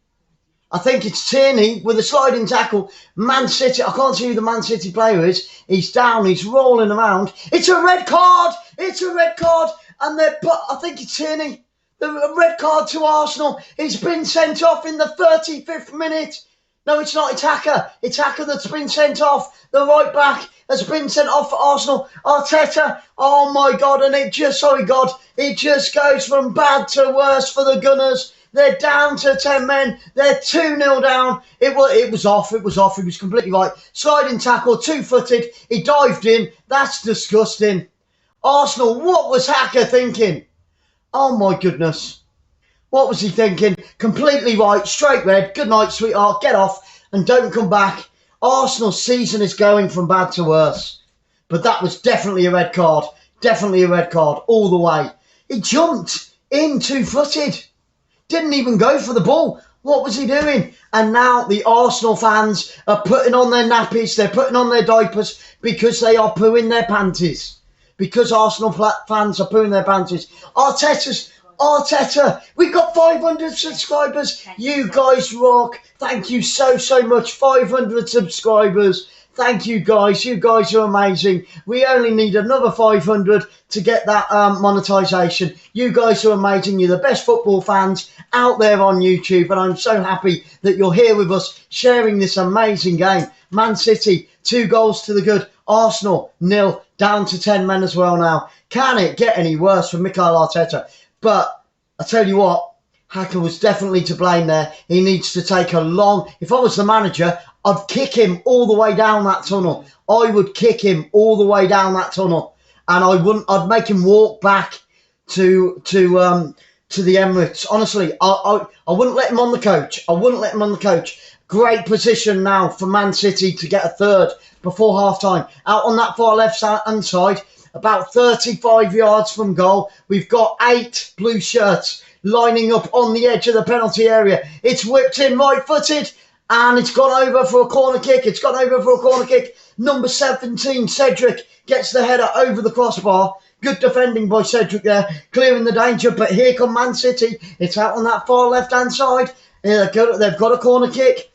I think it's Tierney with a sliding tackle. Man City, I can't see who the Man City player is. He's down, he's rolling around. It's a red card! It's a red card! And I think it's Tierney. The red card to Arsenal. He's been sent off in the 35th minute. No, it's not. It's Xhaka. It's Xhaka that's been sent off. The right back has been sent off for Arsenal. Arteta. Oh, my God. And it just goes from bad to worse for the Gunners. They're down to 10 men. They're 2-0 down. It was off. It was off. He was completely right. Sliding tackle, 2-footed. He dived in. That's disgusting. Arsenal, what was Xhaka thinking? Oh, my goodness. What was he thinking? Completely right. Straight red. Good night, sweetheart. Get off and don't come back. Arsenal's season is going from bad to worse. But that was definitely a red card. Definitely a red card all the way. He jumped in 2-footed. Didn't even go for the ball. What was he doing? And now the Arsenal fans are putting on their nappies. They're putting on their diapers because they are pooing their panties. Because Arsenal fans are pooing their panties. Arteta, we've got 500 subscribers. You guys rock. Thank you so much. 500 subscribers. Thank you guys. You guys are amazing. We only need another 500 to get that monetization. You guys are amazing. You're the best football fans out there on YouTube. And I'm so happy that you're here with us sharing this amazing game. Man City, 2 goals to the good. Arsenal, 0. Down to 10 men as well now. Can it get any worse for Mikel Arteta? But I tell you what, Xhaka was definitely to blame there. He needs to take a long... If I was the manager, I'd kick him all the way down that tunnel. I would kick him all the way down that tunnel. And I'd make him walk back to the Emirates. Honestly, I wouldn't let him on the coach. I wouldn't let him on the coach. Great position now for Man City to get a third before half-time. Out on that far left-hand side, about 35 yards from goal, we've got 8 blue shirts lining up on the edge of the penalty area. It's whipped in right-footed, and it's gone over for a corner kick. It's gone over for a corner kick. Number 17, Cedric, gets the header over the crossbar. Good defending by Cedric there, clearing the danger. But here come Man City. It's out on that far left-hand side. They've got a corner kick.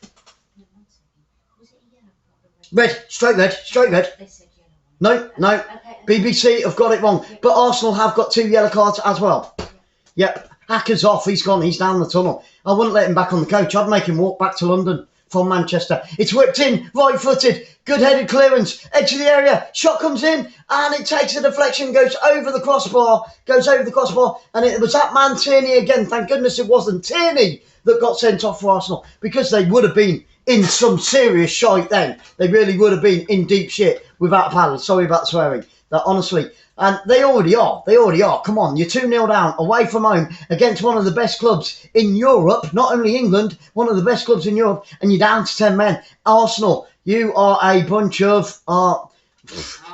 Red, straight red. No. BBC have got it wrong. But Arsenal have got 2 yellow cards as well. Yep, Hacker's off. He's gone. He's down the tunnel. I wouldn't let him back on the coach. I'd make him walk back to London from Manchester. It's whipped in, right-footed, good-headed clearance, edge of the area, shot comes in, and it takes a deflection, goes over the crossbar, and it was that man Tierney again. Thank goodness it wasn't Tierney that got sent off for Arsenal, because they would have been in some serious shite then. They really would have been in deep shit without a paddle. Sorry about swearing. That honestly, and they already are. Come on, you're 2-0 down away from home against one of the best clubs in Europe, not only England, one of the best clubs in Europe, and you're down to 10 men. Arsenal, you are a bunch of...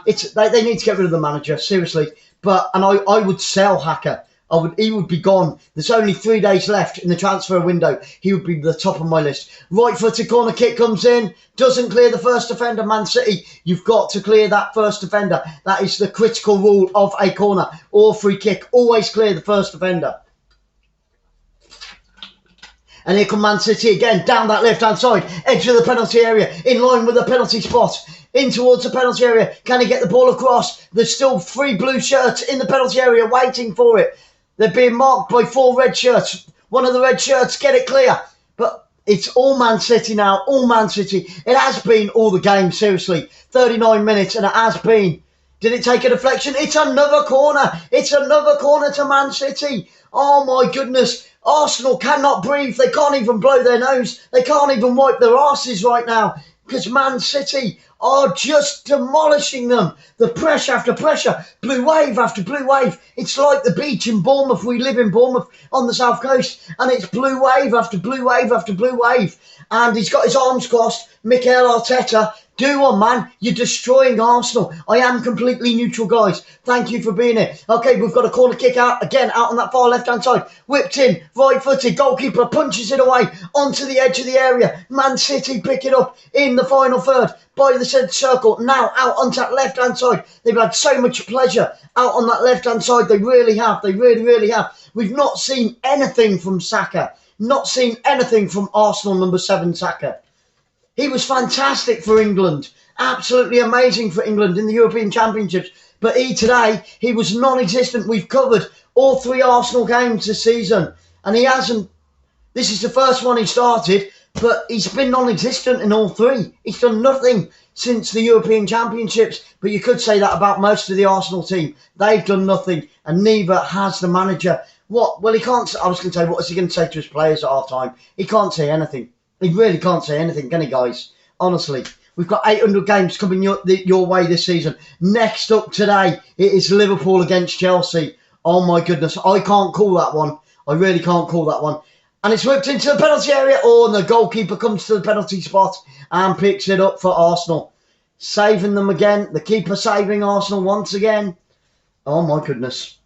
they need to get rid of the manager, seriously. And I would sell Xhaka. He would be gone. There's only 3 days left in the transfer window. He would be the top of my list. Right-footed corner kick comes in. Doesn't clear the first defender. Man City, you've got to clear that first defender. That is the critical rule of a corner or free kick. Always clear the first defender. And here come Man City again, down that left-hand side, edge of the penalty area, in line with the penalty spot, in towards the penalty area. Can he get the ball across? There's still 3 blue shirts in the penalty area waiting for it. They're being marked by 4 red shirts. One of the red shirts, get it clear. But it's all Man City now, all Man City. It has been all the game, seriously. 39 minutes, and it has been. Did it take a deflection? It's another corner. It's another corner to Man City. Oh, my goodness. Arsenal cannot breathe. They can't even blow their nose. They can't even wipe their arses right now, because Man City are just demolishing them. The pressure after pressure, blue wave after blue wave. It's like the beach in Bournemouth. We live in Bournemouth on the south coast, and it's blue wave after blue wave after blue wave. And he's got his arms crossed. Mikel Arteta, do on, man. You're destroying Arsenal. I am completely neutral, guys. Thank you for being here. Okay, we've got a corner kick out again, out on that far left-hand side. Whipped in, right-footed. Goalkeeper punches it away onto the edge of the area. Man City pick it up in the final third by the centre circle. Now out onto that left-hand side. They've had so much pleasure out on that left-hand side. They really have. They really, really have. We've not seen anything from Xhaka. Not seen anything from Arsenal number 7, Xhaka. He was fantastic for England. Absolutely amazing for England in the European Championships. But today, he was non-existent. We've covered all 3 Arsenal games this season. And he hasn't... This is the first one he started, but he's been non-existent in all 3. He's done nothing since the European Championships. But you could say that about most of the Arsenal team. They've done nothing, and neither has the manager. What? Well, he can't... I was going to say, what is he going to say to his players at half-time? He can't say anything. He really can't say anything, can he, guys? Honestly. We've got 800 games coming your way this season. Next up today, it is Liverpool against Chelsea. Oh, my goodness. I can't call that one. I really can't call that one. And it's whipped into the penalty area. Oh, and the goalkeeper comes to the penalty spot and picks it up for Arsenal. Saving them again. The keeper saving Arsenal once again. Oh, my goodness.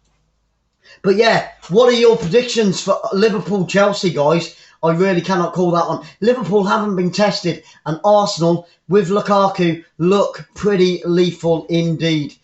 But, yeah, what are your predictions for Liverpool-Chelsea, guys? I really cannot call that one. Liverpool haven't been tested, and Arsenal, with Lukaku, look pretty lethal indeed.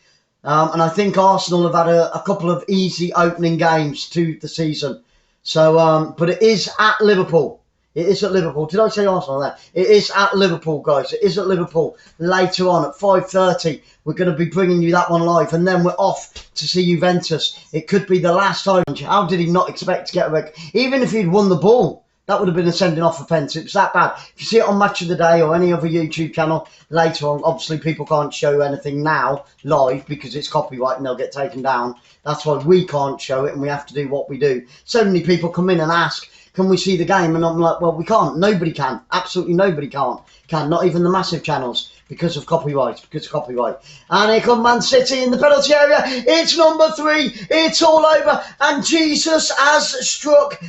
And I think Arsenal have had a couple of easy opening games to the season. So, but it is at Liverpool. It is at Liverpool. Did I say Arsenal there? It is at Liverpool, guys. It is at Liverpool. Later on at 5:30, we're going to be bringing you that one live. And then we're off to see Juventus. It could be the last time. How did he not expect to get a red? Even if he'd won the ball, that would have been a sending off offence. It was that bad. If you see it on Match of the Day or any other YouTube channel later on, obviously people can't show anything now live because it's copyright and they'll get taken down. That's why we can't show it and we have to do what we do. So many people come in and ask, can we see the game? And I'm like, well, we can't. Nobody can. Absolutely nobody can. Not even the massive channels. Because of copyright. And here come Man City in the penalty area. It's number 3. It's all over. And Jesus has struck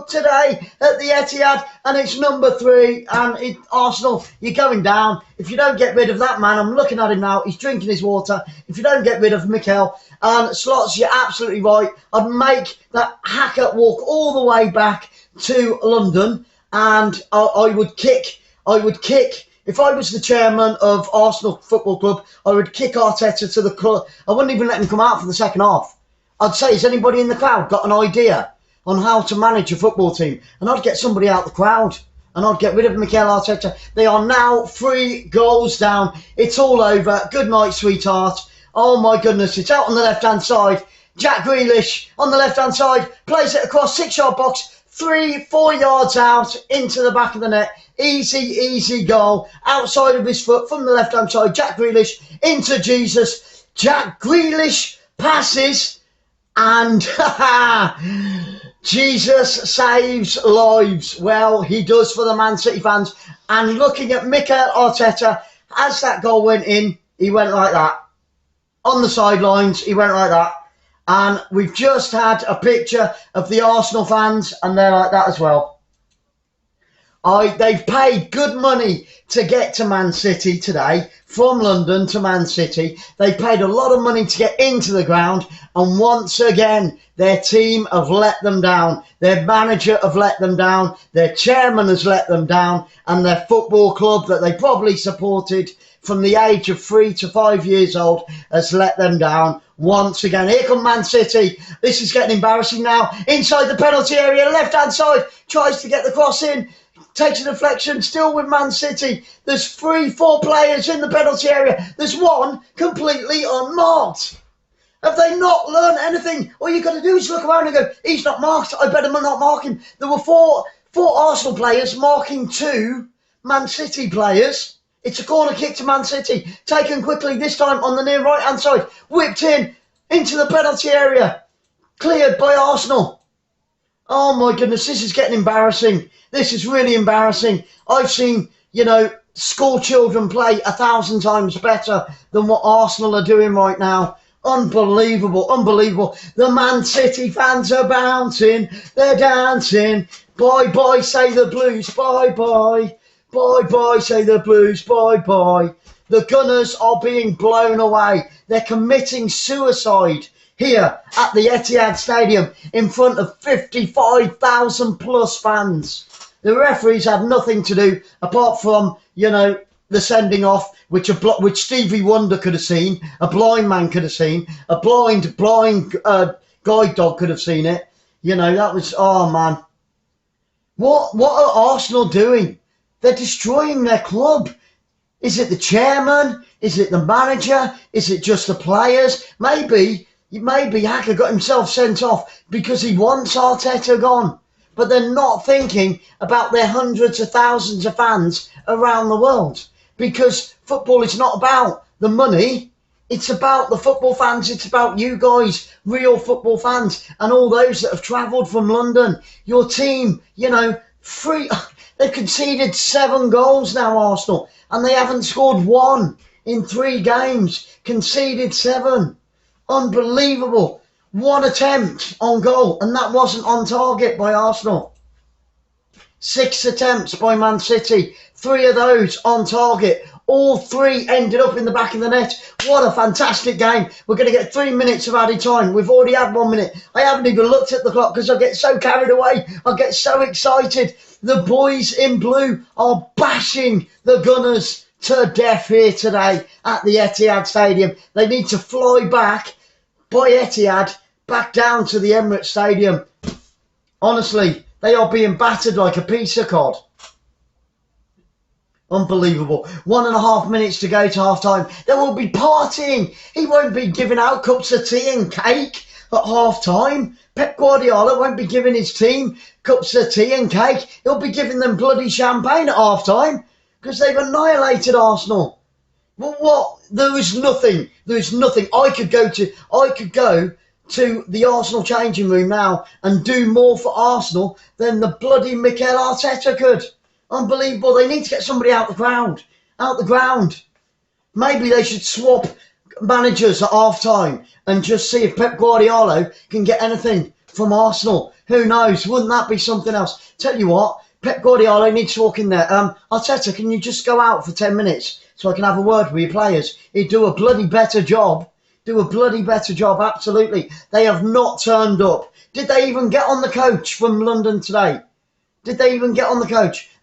today at the Etihad. And it's number 3. And Arsenal, you're going down. If you don't get rid of that man, I'm looking at him now. He's drinking his water. If you don't get rid of Mikel and Slots, you're absolutely right. I'd make that Xhaka walk all the way back to London. And I would kick. If I was the chairman of Arsenal Football Club, I would kick Arteta to the club. I wouldn't even let him come out for the second half. I'd say, has anybody in the crowd got an idea on how to manage a football team? And I'd get somebody out the crowd. And I'd get rid of Mikel Arteta. They are now 3 goals down. It's all over. Good night, sweetheart. Oh, my goodness. It's out on the left-hand side. Jack Grealish on the left-hand side, plays it across 6-yard box, 3-4 yards out into the back of the net. Easy goal. Outside of his foot from the left-hand side, Jack Grealish into Jesus. Jack Grealish passes and Jesus saves lives. Well, he does for the Man City fans. And looking at Mikel Arteta, as that goal went in, he went like that. On the sidelines, he went like that. And we've just had a picture of the Arsenal fans, and they're like that as well. They've paid good money to get to Man City today, from London to Man City. They paid a lot of money to get into the ground, and once again, their team have let them down. Their manager have let them down. Their chairman has let them down, and their football club that they probably supported from the age of 3 to 5 years old has let them down once again. Here come Man City. This is getting embarrassing now. Inside the penalty area, left-hand side, tries to get the cross in. Takes a deflection, still with Man City. There's 3-4 players in the penalty area. There's one completely unmarked. Have they not learned anything? All you've got to do is look around and go, he's not marked, I better not mark him. There were four Arsenal players marking 2 Man City players. It's a corner kick to Man City. Taken quickly, this time on the near right-hand side. Whipped in into the penalty area. Cleared by Arsenal. Oh my goodness, this is getting embarrassing. This is really embarrassing. I've seen, school children play 1,000 times better than what Arsenal are doing right now. Unbelievable. The Man City fans are bouncing. They're dancing. Bye-bye, say the Blues. Bye-bye. Bye-bye, say the Blues. Bye-bye. The Gunners are being blown away. They're committing suicide here at the Etihad Stadium in front of 55,000 plus fans. The referees had nothing to do apart from, the sending off, which Stevie Wonder could have seen, a blind man could have seen, a blind guide dog could have seen it. That was, oh man. What are Arsenal doing? They're destroying their club. Is it the chairman? Is it the manager? Is it just the players? Maybe Xhaka got himself sent off because he wants Arteta gone. But they're not thinking about their hundreds of thousands of fans around the world. Because football is not about the money. It's about the football fans. It's about you guys, real football fans. And all those that have travelled from London. Your team, they've conceded 7 goals now, Arsenal. And they haven't scored 1 in 3 games. Conceded 7. Unbelievable. 1 attempt on goal, and that wasn't on target by Arsenal. 6 attempts by Man City, 3 of those on target. All 3 ended up in the back of the net. What a fantastic game. We're going to get 3 minutes of added time. We've already had 1 minute. I haven't even looked at the clock because I get so carried away. I get so excited. The boys in blue are bashing the Gunners to death here today at the Etihad Stadium. They need to fly back by Etihad back down to the Emirates Stadium. Honestly, they are being battered like a piece of cod. Unbelievable. 1.5 minutes to go to half time. They will be partying. He won't be giving out cups of tea and cake at half time. Pep Guardiola won't be giving his team cups of tea and cake. He'll be giving them bloody champagne at half time because they've annihilated Arsenal. Well, what? There is nothing. I could go to the Arsenal changing room now and do more for Arsenal than the bloody Mikel Arteta could. Unbelievable. They need to get somebody out the ground. Maybe they should swap managers at half time and just see if Pep Guardiola can get anything from Arsenal. Who knows? Wouldn't that be something else? Tell you what, Pep Guardiola needs to walk in there. Arteta, can you just go out for 10 minutes so I can have a word with your players? He'd do a bloody better job. Absolutely. They have not turned up. Did they even get on the coach from London today?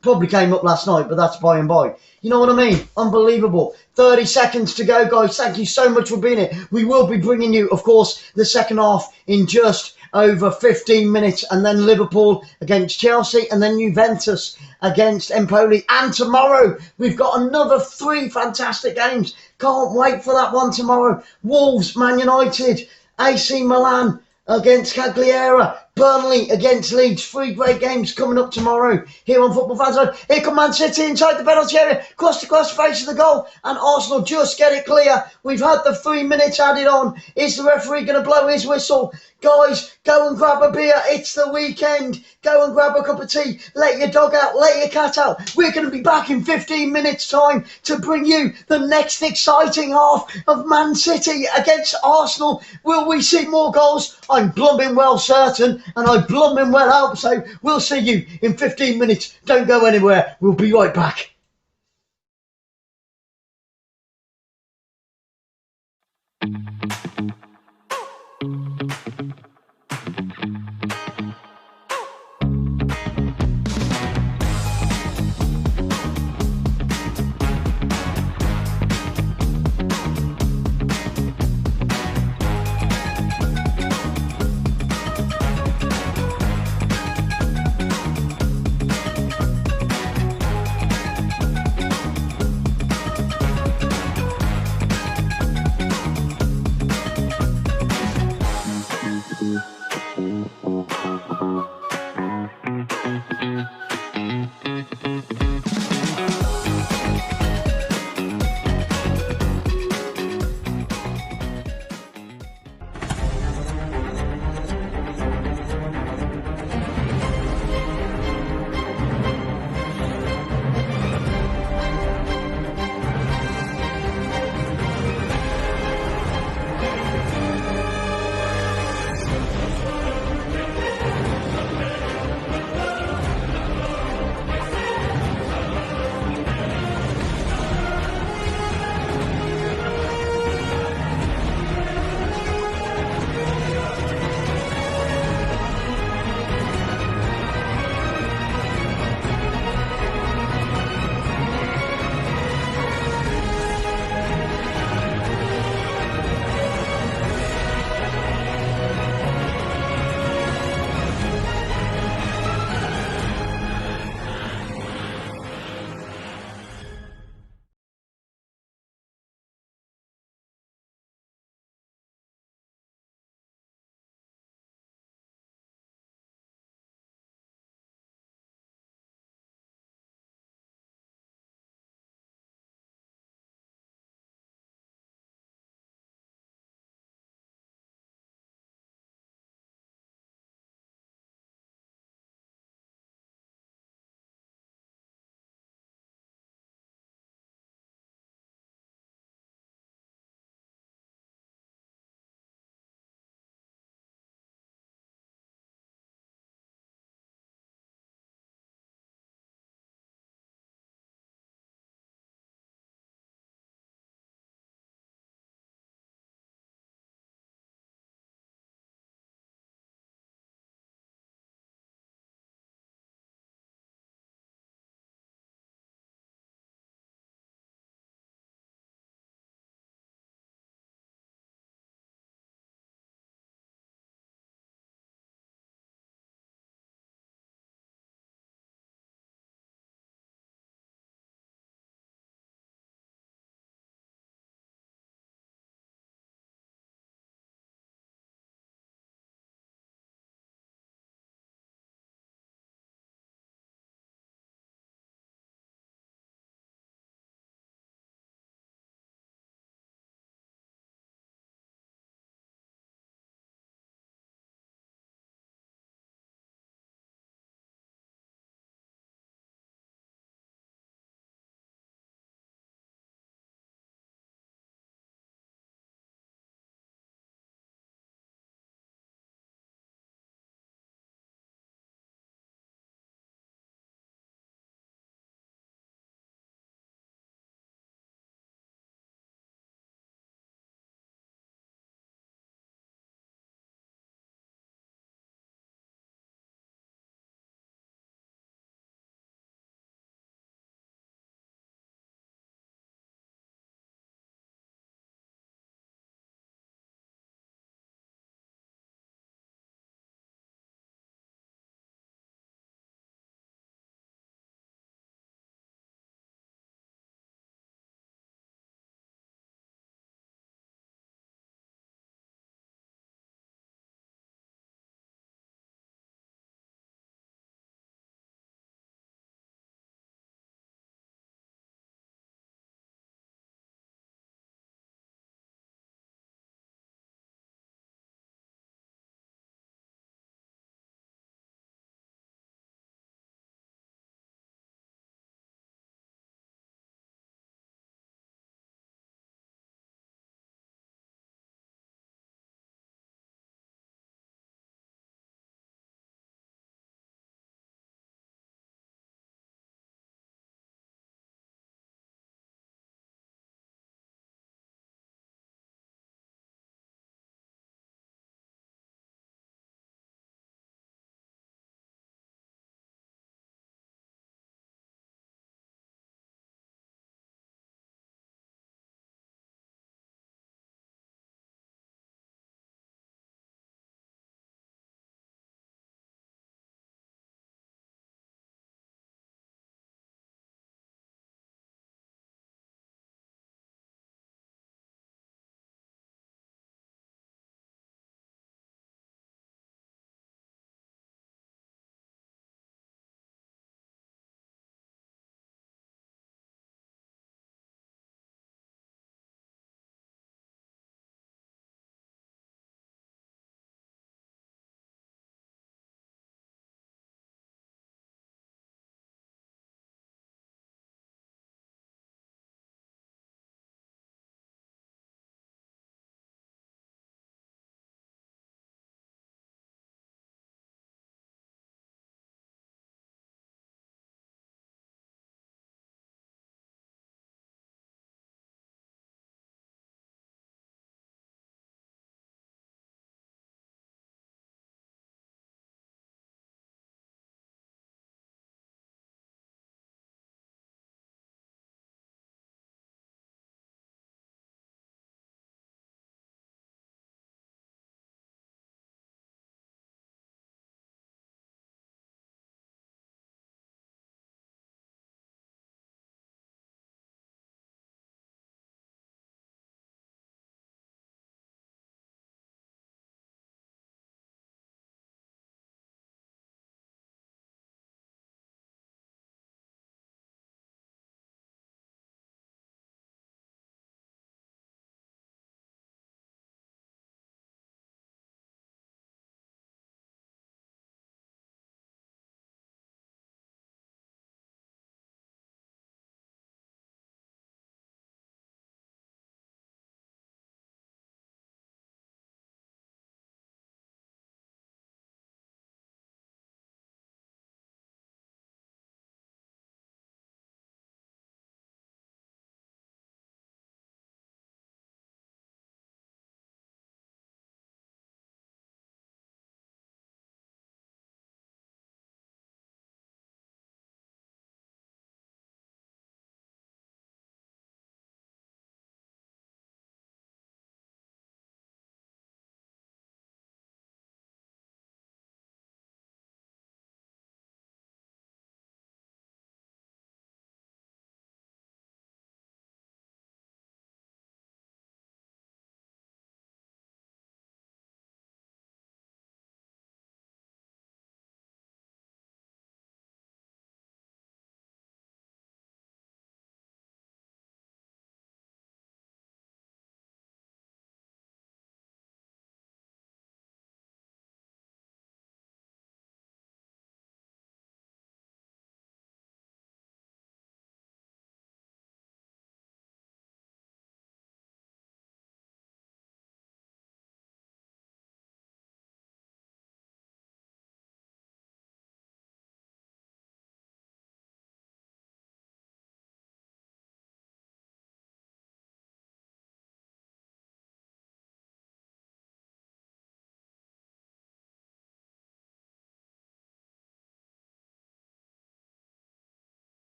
Probably came up last night, but that's by and by. You know what I mean? Unbelievable. 30 seconds to go, guys. Thank you so much for being here. We will be bringing you, of course, the second half in just over 15 minutes, and then Liverpool against Chelsea, and then Juventus against Empoli. And tomorrow, we've got another 3 fantastic games. Can't wait for that one tomorrow. Wolves, Man United, AC Milan against Cagliari, Burnley against Leeds. 3 great games coming up tomorrow here on Football Fans Zone. Here come Man City inside the penalty area, cross to cross, face of the goal, and Arsenal just get it clear. We've had the 3 minutes added on. Is the referee going to blow his whistle? Guys, go and grab a beer. It's the weekend. Go and grab a cup of tea. Let your dog out. Let your cat out. We're going to be back in 15 minutes' time to bring you the next exciting half of Man City against Arsenal. Will we see more goals? I'm blooming well certain, and I blooming well hope so. We'll see you in 15 minutes. Don't go anywhere. We'll be right back.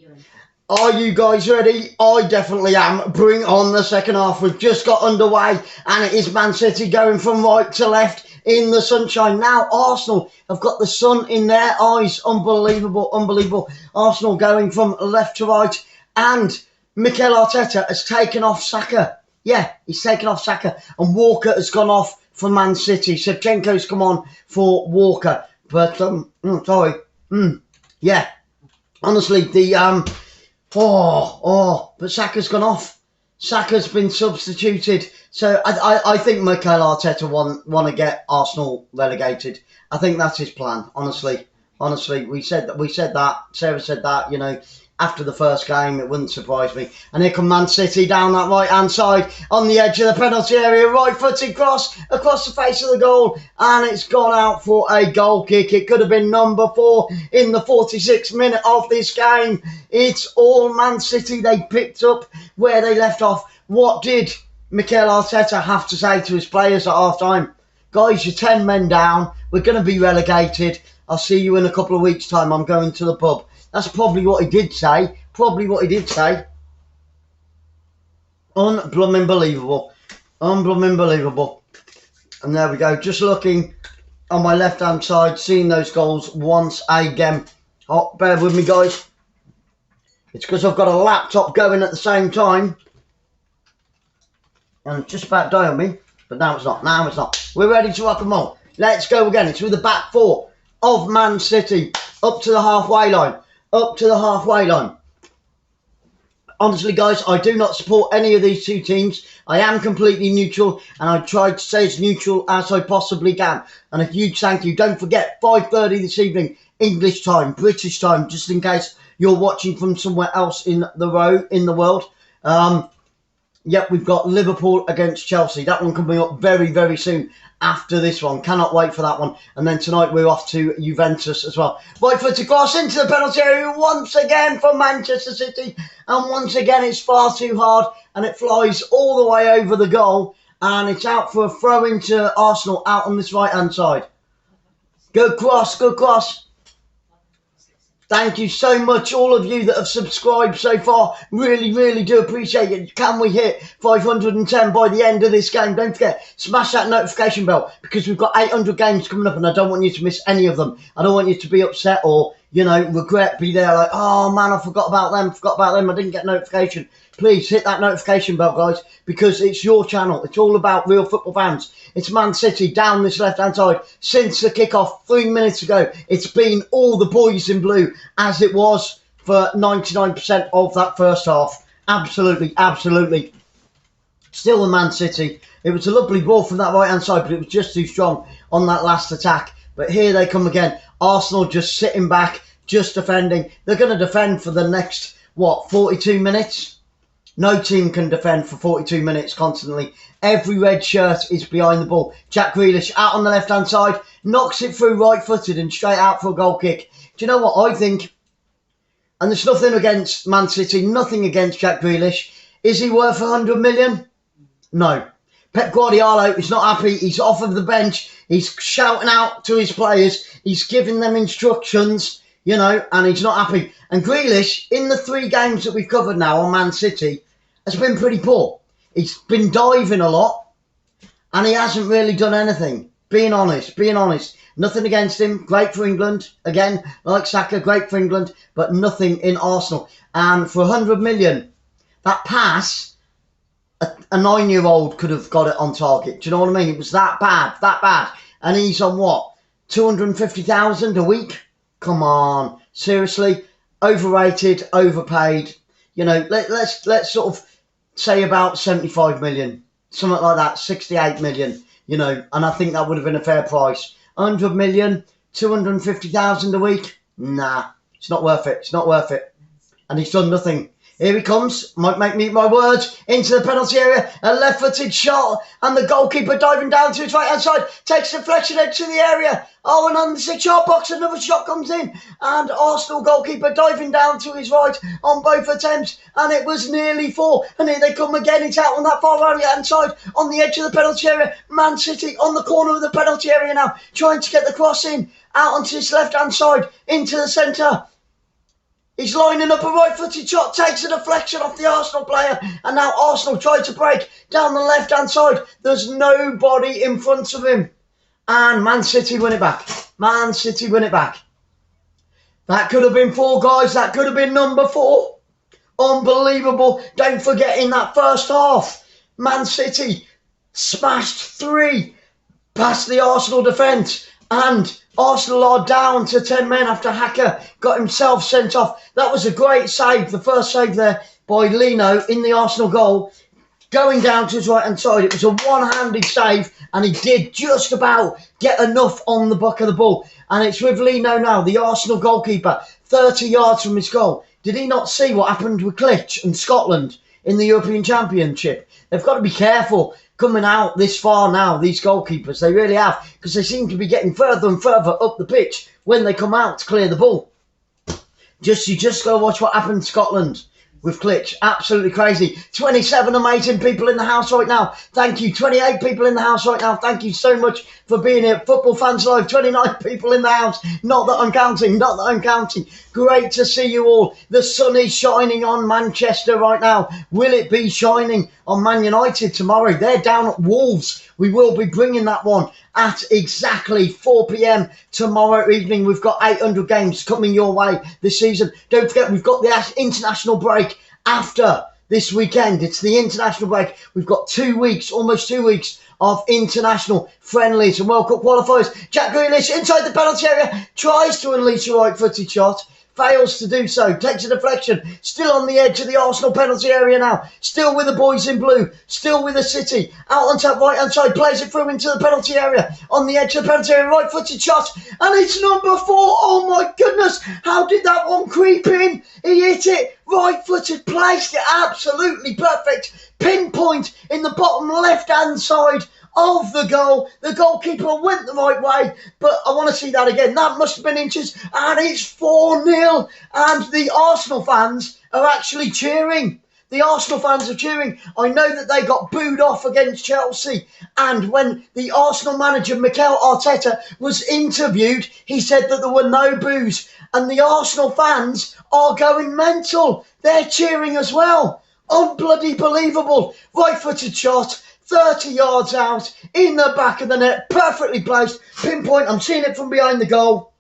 You're in. Are you guys ready? I definitely am. Bring on the second half. We've just got underway and it is Man City going from right to left in the sunshine. Now Arsenal have got the sun in their eyes. Unbelievable, unbelievable. Arsenal going from left to right and Mikel Arteta has taken off Xhaka. Yeah, he's taken off Xhaka and Walker has gone off for Man City. Shevchenko's come on for Walker. But, yeah. Honestly, but Saka's gone off. Saka's been substituted. So I think Mikel Arteta want to get Arsenal relegated. I think that's his plan, honestly. Honestly, we said that. Sarah said that, you know, after the first game, it wouldn't surprise me. And here come Man City down that right-hand side on the edge of the penalty area. Right-footed cross across the face of the goal. And it's gone out for a goal kick. It could have been number 4 in the 46th minute of this game. It's all Man City. They picked up where they left off. What did Mikel Arteta have to say to his players at half-time? Guys, you're 10 men down. We're going to be relegated. I'll see you in a couple of weeks' time. I'm going to the pub. That's probably what he did say. Unbelievable. Unbelievable. And there we go. Just looking on my left-hand side, seeing those goals once again. Oh, bear with me, guys. It's because I've got a laptop going at the same time. And it's just about to die on me. But now it's not. Now it's not. We're ready to rock and roll. Let's go again. It's with the back 4 of Man City. Up to the halfway line. Up to the halfway line. Honestly, guys, I do not support any of these two teams. I am completely neutral, and I try to stay as neutral as I possibly can. And a huge thank you. Don't forget, 5:30 this evening, English time, British time, just in case you're watching from somewhere else in the world. Yep, we've got Liverpool against Chelsea. That one coming up very, very soon after this one. Cannot wait for that one. And then tonight we're off to Juventus as well. Right-footed cross into the penalty area once again for Manchester City. And once again it's far too hard and it flies all the way over the goal. And it's out for a throw into Arsenal out on this right-hand side. Good cross, good cross. Thank you so much, all of you that have subscribed so far. Really, really do appreciate it. Can we hit 510 by the end of this game? Don't forget, smash that notification bell because we've got 800 games coming up and I don't want you to miss any of them. I don't want you to be upset or, you know, regret, be there like, oh man, I forgot about them, I didn't get notification. Please hit that notification bell, guys, because it's your channel. It's all about real football fans. It's Man City down this left-hand side. Since the kickoff 3 minutes ago, it's been all the boys in blue, as it was for 99% of that first half. Absolutely, absolutely. Still the Man City. It was a lovely ball from that right-hand side, but it was just too strong on that last attack. But here they come again. Arsenal just sitting back, just defending. They're going to defend for the next, 42 minutes? No team can defend for 42 minutes constantly. Every red shirt is behind the ball. Jack Grealish out on the left-hand side, knocks it through right-footed and straight out for a goal kick. Do you know what I think? And there's nothing against Man City, nothing against Jack Grealish. Is he worth 100 million? No. Pep Guardiola is not happy. He's off of the bench. He's shouting out to his players. He's giving them instructions, you know, and he's not happy. And Grealish, in the 3 games that we've covered now on Man City, has been pretty poor. He's been diving a lot, and he hasn't really done anything. Being honest. Nothing against him. Great for England. Again, like Saka, great for England, but nothing in Arsenal. And for 100 million, that pass, a 9-year-old could have got it on target. Do you know what I mean? It was that bad. And he's on what? 250,000 a week? Come on. Seriously? Overrated, overpaid. You know, let's sort of say about 75 million. Something like that. 68 million. You know, and I think that would have been a fair price. 100 million, 250,000 a week? Nah, it's not worth it. It's not worth it. And he's done nothing. Here he comes, might make me eat my words, into the penalty area, a left-footed shot, and the goalkeeper diving down to his right-hand side, takes deflection into the area. Oh, and on the 6-yard box, another shot comes in, and Arsenal goalkeeper diving down to his right on both attempts, and it was nearly 4. And here they come again, it's out on that far right-hand side, on the edge of the penalty area. Man City on the corner of the penalty area now, trying to get the cross in, out onto his left-hand side, into the centre. He's lining up a right-footed shot, takes a deflection off the Arsenal player, and now Arsenal try to break down the left-hand side. There's nobody in front of him. And Man City win it back. Man City win it back. That could have been 4, guys. That could have been number 4. Unbelievable. Don't forget, in that first half, Man City smashed 3 past the Arsenal defence. And Arsenal are down to 10 men after Xhaka got himself sent off. That was a great save. The first save there by Lino in the Arsenal goal. Going down to his right-hand side. It was a one-handed save. And he did just about get enough on the buck of the ball. And it's with Lino now, the Arsenal goalkeeper, 30 yards from his goal. Did he not see what happened with Klitsch and Scotland in the European Championship? They've got to be careful coming out this far now, these goalkeepers. They really have, because they seem to be getting further and further up the pitch when they come out to clear the ball. You just go watch what happened to Scotland with Klitsch. Absolutely crazy. 27 amazing people in the house right now. Thank you. 28 people in the house right now. Thank you so much for being here. Football Fans Live. 29 people in the house. Not that I'm counting. Not that I'm counting. Great to see you all. The sun is shining on Manchester right now. Will it be shining on Man United tomorrow? They're down at Wolves. We will be bringing that one at exactly 4 p.m. tomorrow evening. We've got 800 games coming your way this season. Don't forget, we've got the international break after this weekend. It's the international break. We've got 2 weeks, almost 2 weeks of international friendlies and World Cup qualifiers. Jack Grealish inside the penalty area, tries to unleash a right-footed shot. Fails to do so, takes a deflection, still on the edge of the Arsenal penalty area now, still with the boys in blue, still with the City, out on top right-hand side, plays it through into the penalty area, on the edge of the penalty area, right-footed shot, and it's number 4, oh my goodness, how did that one creep in? He hit it, right-footed, placed it absolutely perfect, pinpoint in the bottom left-hand side of the goal. The goalkeeper went the right way, but I want to see that again. That must have been inches, and it's 4-0, and the Arsenal fans are actually cheering. The Arsenal fans are cheering. I know that they got booed off against Chelsea, and when the Arsenal manager Mikel Arteta was interviewed, he said that there were no boos, and the Arsenal fans are going mental. They're cheering as well. Unbloody believable. Right-footed shot, 30 yards out, in the back of the net, perfectly placed, pinpoint. I'm seeing it from behind the goal.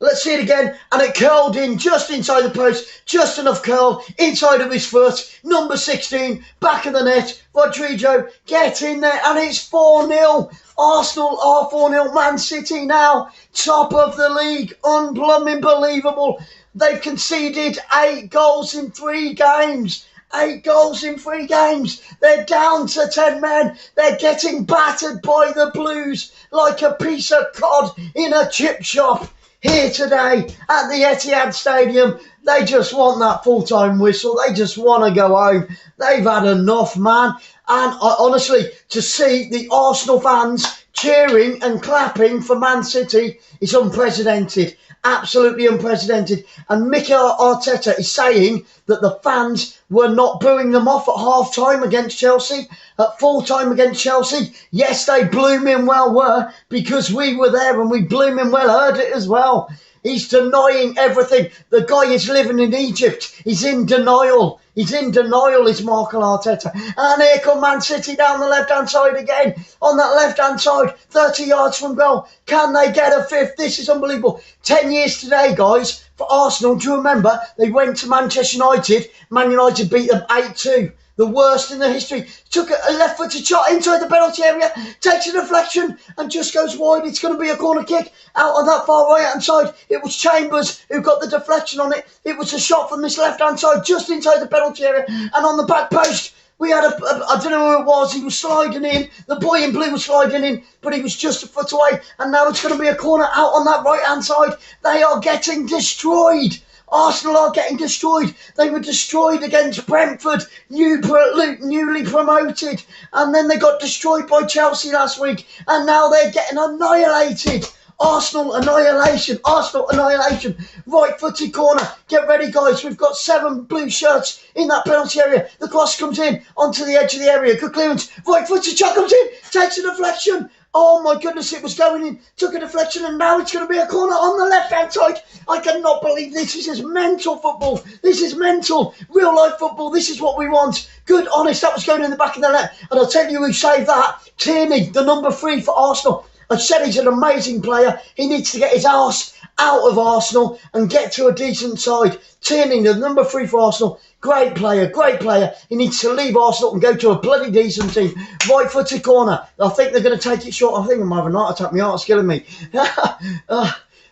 Let's see it again, and it curled in just inside the post, just enough curl inside of his foot. Number 16, back of the net, Rodrigo, get in there, and it's 4-0. Arsenal are 4-0. Man City now, top of the league, unbelievable. They've conceded 8 goals in 3 games. 8 goals in 3 games. They're down to 10 men. They're getting battered by the Blues like a piece of cod in a chip shop here today at the Etihad Stadium. They just want that full-time whistle. They just want to go home. They've had enough, man. And honestly, to see the Arsenal fans cheering and clapping for Man City is unprecedented. Absolutely unprecedented. And Mikel Arteta is saying that the fans were not booing them off at half-time against Chelsea, at full-time against Chelsea. Yes, they blooming well were, because we were there and we blooming well heard it as well. He's denying everything. The guy is living in Egypt. He's in denial. He's in denial, is Mikel Arteta. And here come Man City down the left-hand side again. On that left-hand side, 30 yards from goal. Can they get a fifth? This is unbelievable. 10 years today, guys, for Arsenal. Do you remember? They went to Manchester United. Man United beat them 8-2. The worst in the history. Took a left-footed shot inside the penalty area, takes a deflection and just goes wide. It's going to be a corner kick out on that far right-hand side. It was Chambers who got the deflection on it. It was a shot from this left-hand side just inside the penalty area, and on the back post we had I don't know who it was. He was sliding in. The boy in blue was sliding in, but he was just a foot away, and now it's going to be a corner out on that right-hand side. They are getting destroyed. Arsenal are getting destroyed. They were destroyed against Brentford, newly promoted. And then they got destroyed by Chelsea last week. And now they're getting annihilated. Arsenal annihilation. Arsenal annihilation. Right-footed corner. Get ready, guys. We've got 7 blue shirts in that penalty area. The cross comes in onto the edge of the area. Good clearance. Right-footed shot comes in. Takes a deflection. Oh my goodness, it was going in, took a deflection, and now it's going to be a corner on the left-hand side. I cannot believe this. This is mental football. This is mental. Real-life football. This is what we want. Good, honest, that was going in the back of the net. And I'll tell you who saved that. Tierney, the number 3 for Arsenal. I said he's an amazing player. He needs to get his arse out of Arsenal and get to a decent side. Tierney, the number 3 for Arsenal. Great player, great player. He needs to leave Arsenal and go to a bloody decent team. Right-footed corner. I think they're going to take it short. I think I'm having a heart attack. My heart's killing me.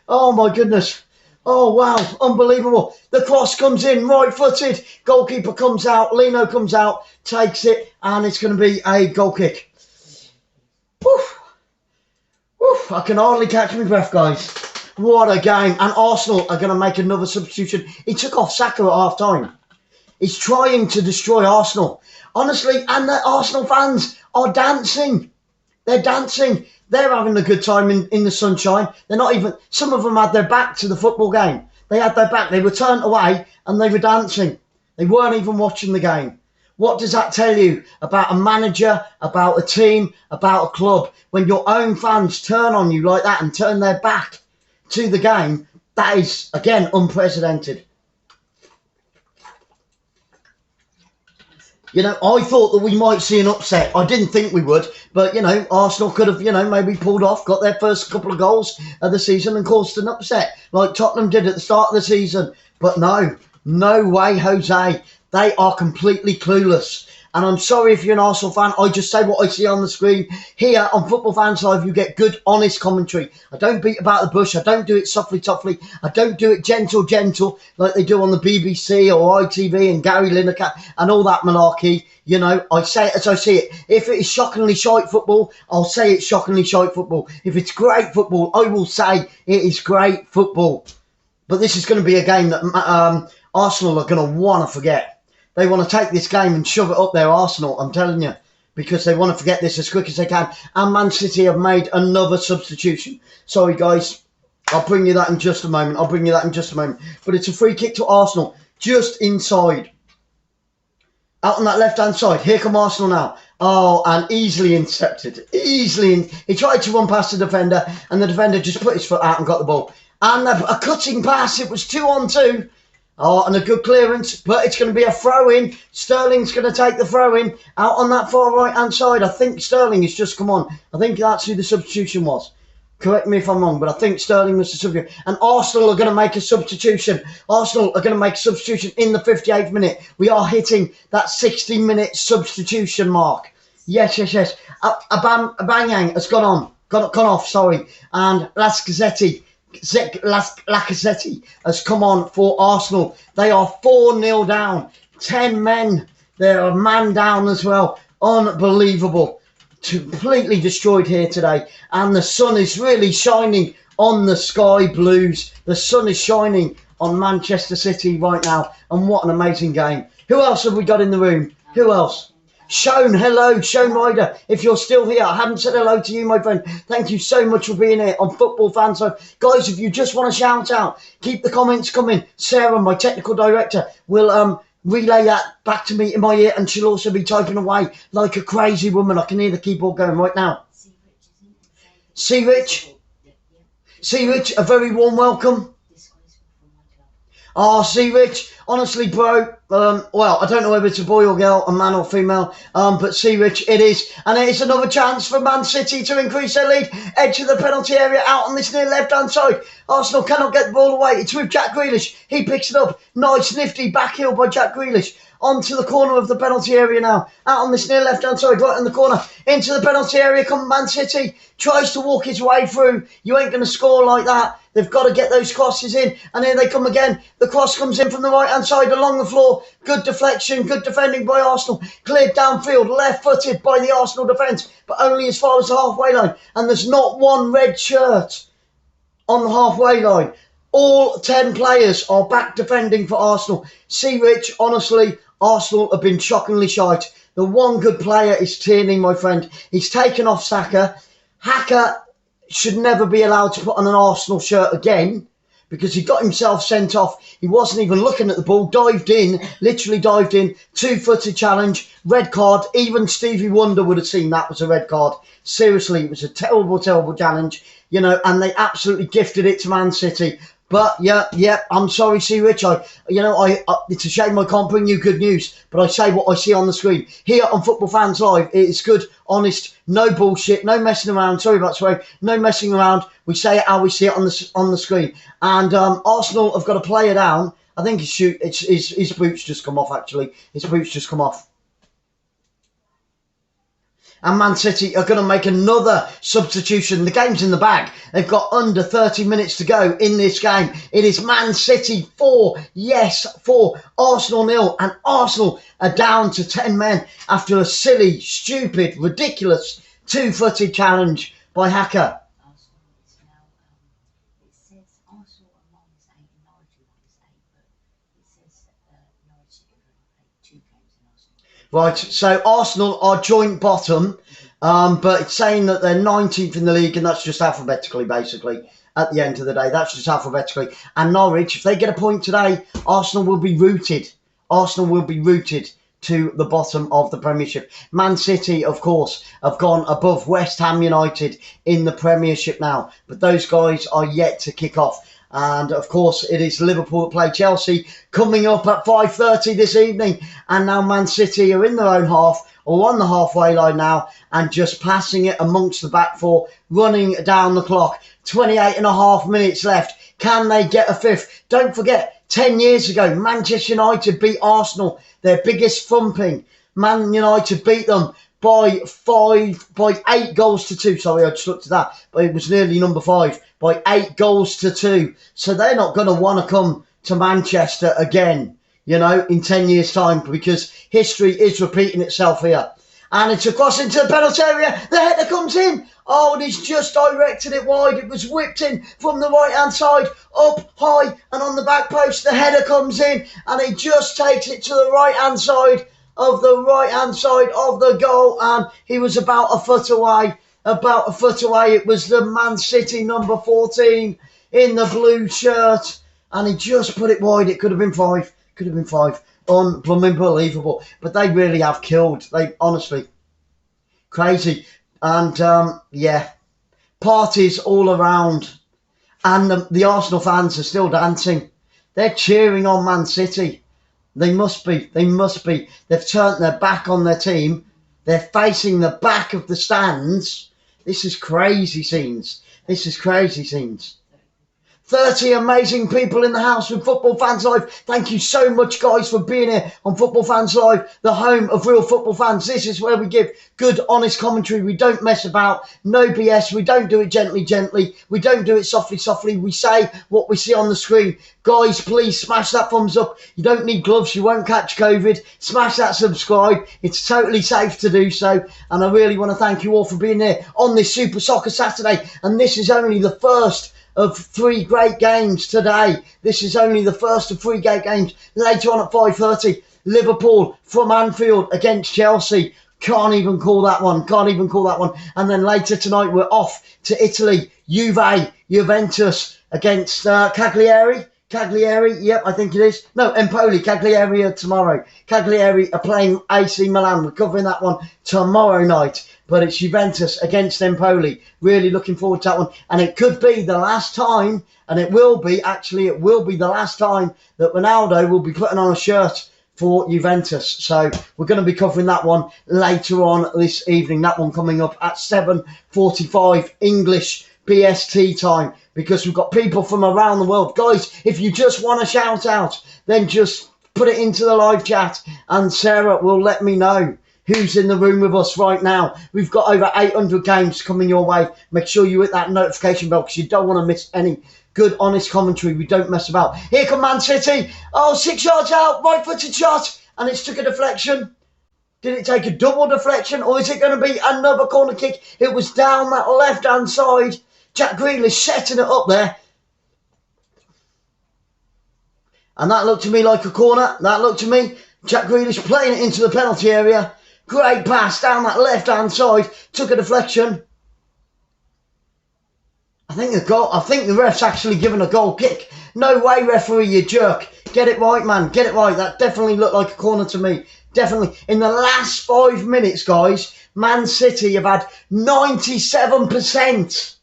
Oh, my goodness. Oh, wow. Unbelievable. The cross comes in, right-footed. Goalkeeper comes out. Leno comes out, takes it, and it's going to be a goal kick. Woof. Woof. I can hardly catch my breath, guys. What a game. And Arsenal are going to make another substitution. He took off Xhaka at half-time. He's trying to destroy Arsenal. Honestly, and the Arsenal fans are dancing. They're dancing. They're having a good time in the sunshine. They're not even... Some of them had their back to the football game. They had their back. They were turned away and they were dancing. They weren't even watching the game. What does that tell you about a manager, about a team, about a club? When your own fans turn on you like that and turn their back to the game, that is, again, unprecedented. You know, I thought that we might see an upset. I didn't think we would. But, you know, Arsenal could have, you know, maybe pulled off, got their first couple of goals of the season and caused an upset like Tottenham did at the start of the season. But no way, Jose. They are completely clueless. And I'm sorry if you're an Arsenal fan. I just say what I see on the screen. Here on Football Fans Live, you get good, honest commentary. I don't beat about the bush. I don't do it softly. I don't do it gentle, like they do on the BBC or ITV and Gary Lineker and all that malarkey. You know, I say it as I see it. If it is shockingly shite football, I'll say it's shockingly shite football. If it's great football, I will say it is great football. But this is going to be a game that Arsenal are going to want to forget. They want to take this game and shove it up their Arsenal, I'm telling you, because they want to forget this as quick as they can. And Man City have made another substitution. Sorry, guys. I'll bring you that in just a moment. But it's a free kick to Arsenal, just inside. Out on that left-hand side. Here come Arsenal now. Oh, and easily intercepted. He tried to run past the defender, and the defender just put his foot out and got the ball. And a cutting pass. It was 2-on-2. Oh, and a good clearance, but it's going to be a throw-in. Sterling's going to take the throw-in out on that far right-hand side. I think Sterling has just come on. I think that's who the substitution was. Correct me if I'm wrong, but I think Sterling was the substitution. And Arsenal are going to make a substitution. Arsenal are going to make a substitution in the 58th minute. We are hitting that 60-minute substitution mark. Yes. Abanyang has gone off, and Lacazette has come on for Arsenal. They are 4-0 down. 10 men. They're a man down as well. Unbelievable. Completely destroyed here today. And the sun is really shining on the Sky Blues. The sun is shining on Manchester City right now. And what an amazing game. Who else have we got in the room? Who else? Sean, hello, Sean Ryder. If you're still here, I haven't said hello to you, my friend. Thank you so much for being here on Football Fans Live. Guys, if you just want to shout out, keep the comments coming. Sarah, my technical director, will relay that back to me in my ear, and she'll also be typing away like a crazy woman. I can hear the keyboard going right now. See Rich, a very warm welcome. Oh, see Rich, honestly, bro, well, I don't know whether it's a boy or girl, a man or female, but see Rich, it is. And it is another chance for Man City to increase their lead. Edge of the penalty area out on this near left-hand side. Arsenal cannot get the ball away. It's with Jack Grealish. He picks it up. Nice, nifty back heel by Jack Grealish. Onto the corner of the penalty area now. Out on this near left-hand side, right in the corner. Into the penalty area come Man City. Tries to walk his way through. You ain't going to score like that. They've got to get those crosses in. And here they come again. The cross comes in from the right-hand side along the floor. Good deflection. Good defending by Arsenal. Cleared downfield. Left-footed by the Arsenal defence. But only as far as the halfway line. And there's not one red shirt on the halfway line. All 10 players are back defending for Arsenal. See, Rich, honestly, Arsenal have been shockingly shite. The one good player is Tierney, my friend. He's taken off Xhaka. Xhaka should never be allowed to put on an Arsenal shirt again, because he got himself sent off. He wasn't even looking at the ball, dived in, literally dived in, two-footed challenge, red card. Even Stevie Wonder would have seen that was a red card. Seriously, it was a terrible, terrible challenge, you know, and they absolutely gifted it to Man City. But yeah, I'm sorry, 𝓣𝓸𝓷𝓲𝓷𝓰. It's a shame I can't bring you good news, but I say what I see on the screen. Here on Football Fans Live, it is good, honest, no bullshit, no messing around. Sorry about swearing, no messing around. We say it how we see it on the screen. And Arsenal have got a player down. I think his boots just come off, actually. His boots just come off. And Man City are going to make another substitution. The game's in the bag. They've got under 30 minutes to go in this game. It is Man City 4, yes, 4, Arsenal 0. And Arsenal are down to 10 men after a silly, stupid, ridiculous two-footed challenge by Xhaka. Arsenal is now, it says Arsenal are -8 and Norwich are -8, but it says Norwich City have only played 2 games in Arsenal. Right, so Arsenal are joint bottom, but it's saying that they're 19th in the league, and that's just alphabetically, basically, at the end of the day. That's just alphabetically. And Norwich, if they get a point today, Arsenal will be rooted. Arsenal will be rooted to the bottom of the Premiership. Man City, of course, have gone above West Ham United in the Premiership now, but those guys are yet to kick off. And, of course, it is Liverpool that play Chelsea coming up at 5:30 this evening. And now Man City are in their own half, or on the halfway line now, and just passing it amongst the back four, running down the clock. 28 and a half minutes left. Can they get a fifth? Don't forget, 10 years ago, Manchester United beat Arsenal, their biggest thumping. Man United beat them by 8 goals to 2. Sorry, I just looked at that, but it was nearly number 5. By 8 goals to 2. So they're not going to want to come to Manchester again, you know, in 10 years' time, because history is repeating itself here. And it's across into the penalty area. The header comes in. Oh, and he's just directed it wide. It was whipped in from the right-hand side, up high and on the back post. The header comes in, and he just takes it to the right-hand side of the goal, and he was about a foot away. It was the Man City number 14 in the blue shirt, and he just put it wide. It could have been 5. Unbelievable. But they really have killed. They honestly, crazy. And yeah, parties all around, and the Arsenal fans are still dancing. They're cheering on Man City. They must be. They've turned their back on their team. They're facing the back of the stands. This is crazy scenes. 30 amazing people in the house with Football Fans Live. Thank you so much, guys, for being here on Football Fans Live, the home of real football fans. This is where we give good, honest commentary. We don't mess about. No BS. We don't do it gently. We don't do it softly. We say what we see on the screen. Guys, please smash that thumbs up. You don't need gloves. You won't catch COVID. Smash that subscribe. It's totally safe to do so. And I really want to thank you all for being here on this Super Soccer Saturday. And this is only the first of 3 great games today. This is only the first of 3 great games. Later on at 5:30, Liverpool from Anfield against Chelsea. Can't even call that one. And then later tonight, we're off to Italy. Juventus against Cagliari. Yep, I think it is. No, Empoli. Cagliari are tomorrow. Cagliari are playing AC Milan. We're covering that one tomorrow night. But it's Juventus against Empoli. Really looking forward to that one. And it could be the last time, and it will be the last time that Ronaldo will be putting on a shirt for Juventus. So we're going to be covering that one later on this evening. That one coming up at 7:45 English BST time, because we've got people from around the world. Guys, if you just want a shout out, then just put it into the live chat, and Sarah will let me know who's in the room with us right now. We've got over 800 games coming your way. Make sure you hit that notification bell, because you don't want to miss any good, honest commentary. We don't mess about. Here come Man City. Oh, 6 yards out, right-footed shot, and it's took a deflection. Did it take a double deflection, or is it going to be another corner kick? It was down that left-hand side. Jack Grealish setting it up there. And that looked to me like a corner. Jack Grealish playing it into the penalty area. Great pass down that left-hand side. Took a deflection. I think the ref's actually given a goal kick. No way, referee, you jerk. Get it right, man. Get it right. That definitely looked like a corner to me. Definitely. In the last 5 minutes, guys, Man City have had 97%.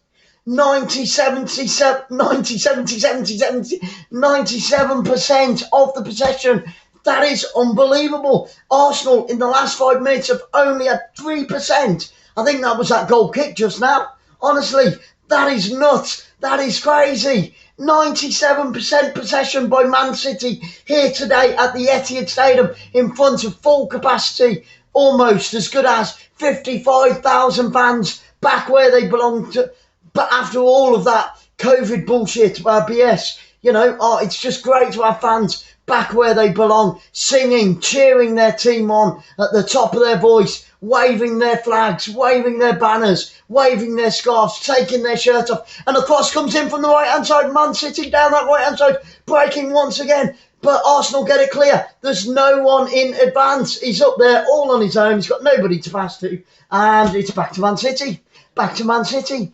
97% of the possession. That is unbelievable. Arsenal in the last 5 minutes have only had 3%. I think that was that goal kick just now. Honestly, that is nuts. That is crazy. 97% possession by Man City here today at the Etihad Stadium in front of full capacity. Almost as good as 55,000 fans back where they belong to. But after all of that COVID bullshit, BS, it's just great to have fans back where they belong, singing, cheering their team on at the top of their voice, waving their flags, waving their banners, waving their scarves, taking their shirt off. And a cross comes in from the right-hand side. Man City down that right-hand side, breaking once again. But Arsenal get it clear. There's no one in advance. He's up there all on his own. He's got nobody to pass to. And it's back to Man City. Back to Man City.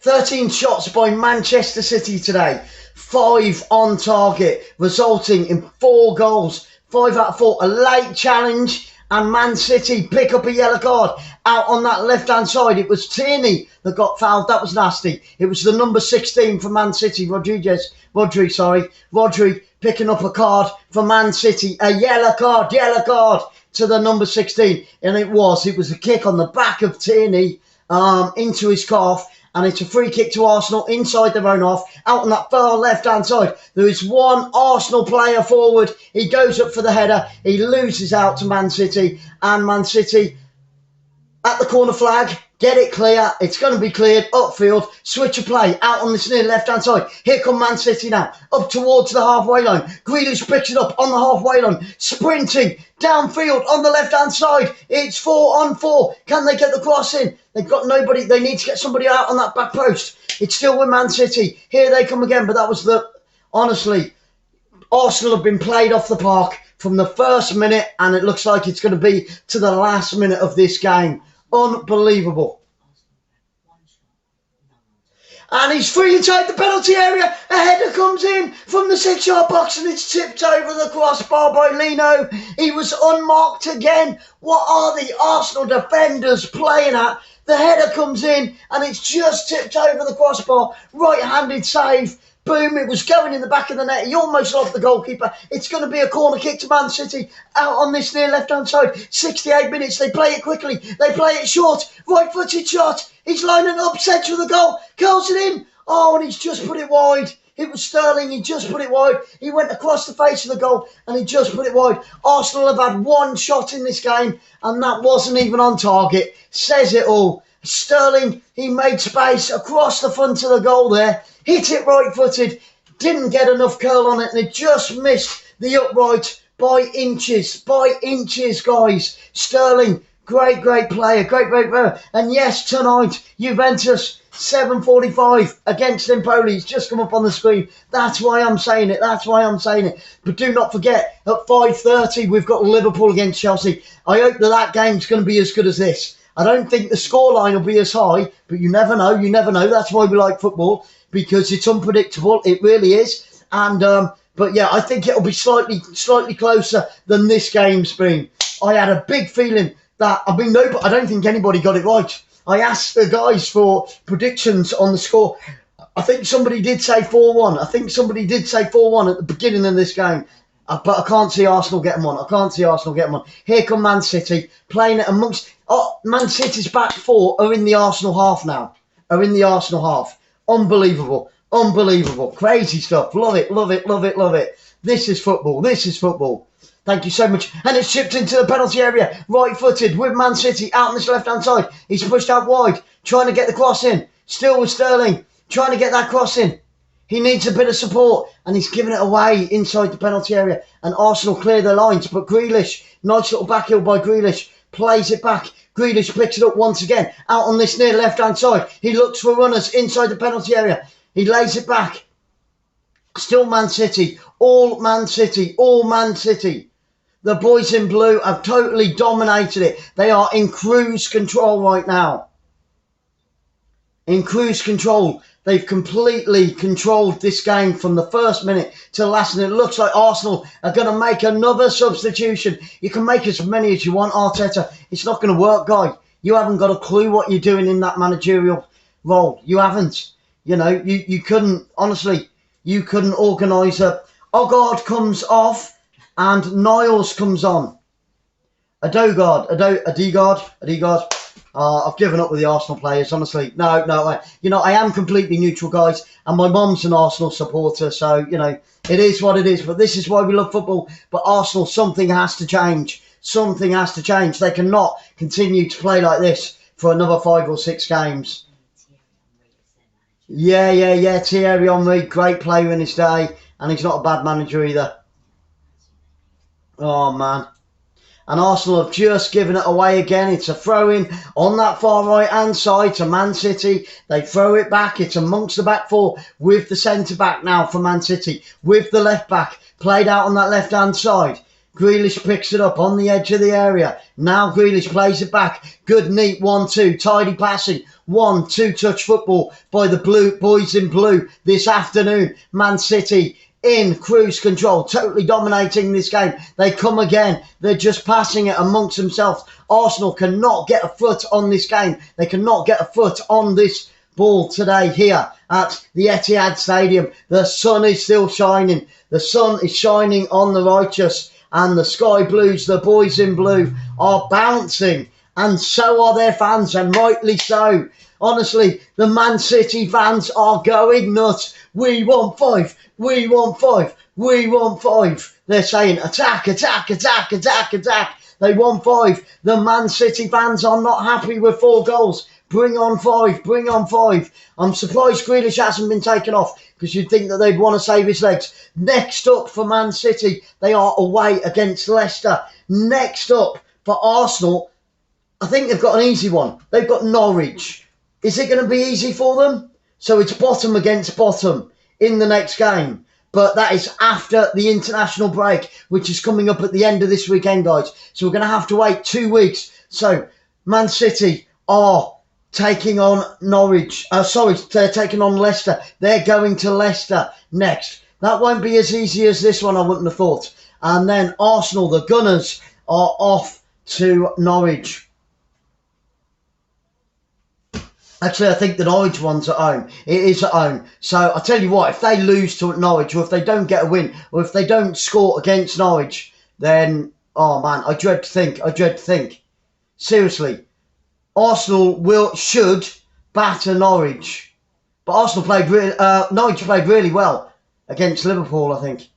13 shots by Manchester City today. 5 on target, resulting in 4 goals. 5 out of 4. A late challenge, and Man City pick up a yellow card. Out on that left-hand side, it was Tierney that got fouled. That was nasty. It was the number 16 for Man City, Rodri picking up a card for Man City. A yellow card to the number 16. And it was a kick on the back of Tierney into his calf. And it's a free kick to Arsenal inside their own half. Out on that far left-hand side, there is one Arsenal player forward. He goes up for the header. He loses out to Man City. And Man City at the corner flag. Get it clear. It's going to be cleared. Upfield. Switch of play. Out on this near left-hand side. Here come Man City now. Up towards the halfway line. Grealish picks it up on the halfway line. Sprinting downfield on the left-hand side. It's 4 on 4. Can they get the cross in? They've got nobody. They need to get somebody out on that back post. It's still with Man City. Here they come again. But that was honestly, Arsenal have been played off the park from the first minute. And it looks like it's going to be to the last minute of this game. Unbelievable. And he's free inside the penalty area. A header comes in from the 6-yard box and it's tipped over the crossbar by Lino. He was unmarked again. What are the Arsenal defenders playing at? The header comes in and it's just tipped over the crossbar. Right-handed save. Boom, it was going in the back of the net. He almost lost the goalkeeper. It's going to be a corner kick to Man City out on this near left-hand side. 68 minutes. They play it quickly. They play it short. Right-footed shot. He's lining up, centre of the goal. Curls it in. Oh, and he's just put it wide. It was Sterling. He just put it wide. He went across the face of the goal and he just put it wide. Arsenal have had 1 shot in this game and that wasn't even on target. Says it all. Sterling, he made space across the front of the goal there. Hit it right-footed. Didn't get enough curl on it and it just missed the upright by inches. By inches, guys. Sterling, great player. Great player. And yes, tonight, Juventus, 7:45 against Empoli. It's just come up on the screen. That's why I'm saying it. But do not forget, at 5:30, we've got Liverpool against Chelsea. I hope that game's going to be as good as this. I don't think the scoreline will be as high, but you never know. That's why we like football, because it's unpredictable. It really is. And but yeah, I think it'll be slightly closer than this game's been. I had a big feeling that, I don't think anybody got it right. I asked the guys for predictions on the score. I think somebody did say 4-1. at the beginning of this game. But I can't see Arsenal getting one. Here come Man City playing it amongst... Oh, Man City's back 4 are in the Arsenal half now. Unbelievable. Crazy stuff. Love it. This is football. Thank you so much. And it's chipped into the penalty area. Right-footed with Man City out on this left-hand side. He's pushed out wide, trying to get the cross in. Still with Sterling, trying to get that cross in. He needs a bit of support, and he's giving it away inside the penalty area. And Arsenal clear their lines, but Grealish, nice little backheel by Grealish, plays it back. Grealish picks it up once again, out on this near left-hand side. He looks for runners inside the penalty area. He lays it back. Still Man City. All Man City. The boys in blue have totally dominated it. They are in cruise control right now. In cruise control. They've completely controlled this game from the first minute to the last, and it looks like Arsenal are going to make another substitution. You can make as many as you want, Arteta. It's not going to work, guy. You haven't got a clue what you're doing in that managerial role. You haven't. You know, you couldn't, honestly, you couldn't organise a... Ogard comes off and Niles comes on. ศ์𝓸𝓷𝓷𝓷𝓷𝓷𝓷. I've given up with the Arsenal players, honestly. No. You know, I am completely neutral, guys, and my mum's an Arsenal supporter, so, you know, it is what it is. But this is why we love football. But Arsenal, something has to change. Something has to change. They cannot continue to play like this for another 5 or 6 games. Yeah. Thierry Henry, great player in his day, and he's not a bad manager either. Oh, man. And Arsenal have just given it away again. It's a throw-in on that far right-hand side to Man City. They throw it back. It's amongst the back four with the centre-back now for Man City. With the left-back played out on that left-hand side. Grealish picks it up on the edge of the area. Now Grealish plays it back. Good, neat 1-2. Tidy passing. 1-2 touch football by the boys in blue this afternoon. Man City in cruise control, totally dominating this game. They come again. They're just passing it amongst themselves. Arsenal cannot get a foot on this game. They cannot get a foot on this ball today here at the Etihad Stadium. The sun is still shining. The sun is shining on the righteous. And the Sky Blues, the boys in blue, are bouncing. And so are their fans, and rightly so. Honestly, the Man City fans are going nuts. We want 5. We want 5. We want 5. They're saying attack, attack, attack, attack, attack. They want 5. The Man City fans are not happy with 4 goals. Bring on 5. Bring on 5. I'm surprised Grealish hasn't been taken off, because you'd think that they'd want to save his legs. Next up for Man City, they are away against Leicester. Next up for Arsenal, I think they've got an easy one. They've got Norwich. Is it going to be easy for them? So it's bottom against bottom in the next game. But that is after the international break, which is coming up at the end of this weekend, guys. So we're going to have to wait 2 weeks. So Man City are taking on Norwich. They're taking on Leicester. They're going to Leicester next. That won't be as easy as this one, I wouldn't have thought. And then Arsenal, the Gunners, are off to Norwich. Actually, I think the Norwich one's at home. It is at home. So, I'll tell you what, if they lose to Norwich, or if they don't get a win, or if they don't score against Norwich, then, oh man, I dread to think. Seriously. Arsenal should batter Norwich. But Norwich played really well against Liverpool, I think.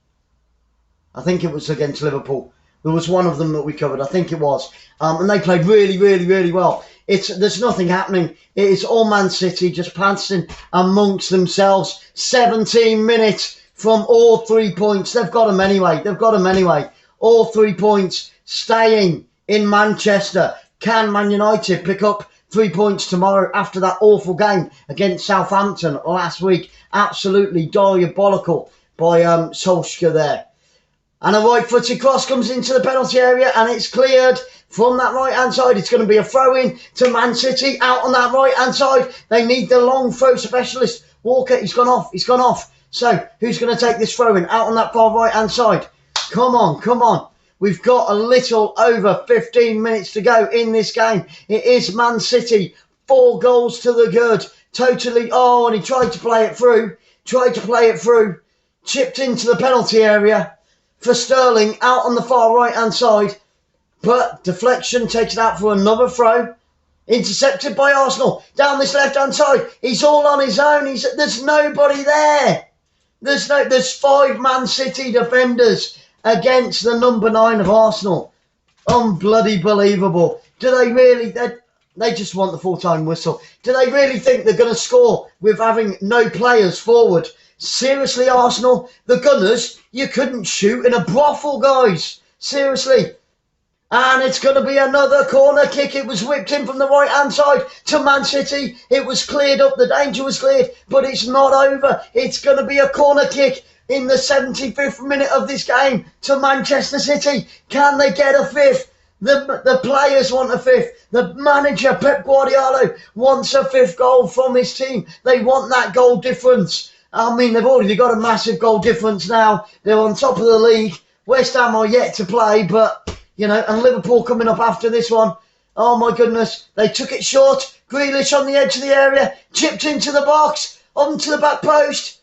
I think it was against Liverpool. There was one of them that we covered, I think it was. And they played really, really, really well. There's nothing happening. It is all Man City just passing amongst themselves. 17 minutes from all 3 points. They've got them anyway. All 3 points staying in Manchester. Can Man United pick up 3 points tomorrow after that awful game against Southampton last week? Absolutely diabolical by Solskjaer there. And a right-footed cross comes into the penalty area, and it's cleared from that right-hand side. It's going to be a throw-in to Man City out on that right-hand side. They need the long throw specialist. Walker, he's gone off. So, who's going to take this throw-in out on that far right-hand side? Come on. We've got a little over 15 minutes to go in this game. It is Man City, 4 goals to the good. Totally, and he tried to play it through. Chipped into the penalty area for Sterling out on the far right-hand side. But deflection takes it out for another throw. Intercepted by Arsenal down this left-hand side. He's all on his own. There's nobody there. There's 5 Man City defenders against the number 9 of Arsenal. Unbloody believable. Do they really... They just want the full-time whistle. Do they really think they're going to score with having no players forward? Seriously, Arsenal? The Gunners, you couldn't shoot in a brothel, guys. Seriously. And it's going to be another corner kick. It was whipped in from the right-hand side to Man City. It was cleared up. The danger was cleared, but it's not over. It's going to be a corner kick in the 75th minute of this game to Manchester City. Can they get a fifth? The players want a fifth. The manager, Pep Guardiola, wants a fifth goal from his team. They want that goal difference. I mean, they've already got a massive goal difference now. They're on top of the league. West Ham are yet to play, but, you know, and Liverpool coming up after this one. Oh, my goodness. They took it short. Grealish on the edge of the area. Chipped into the box. Onto the back post.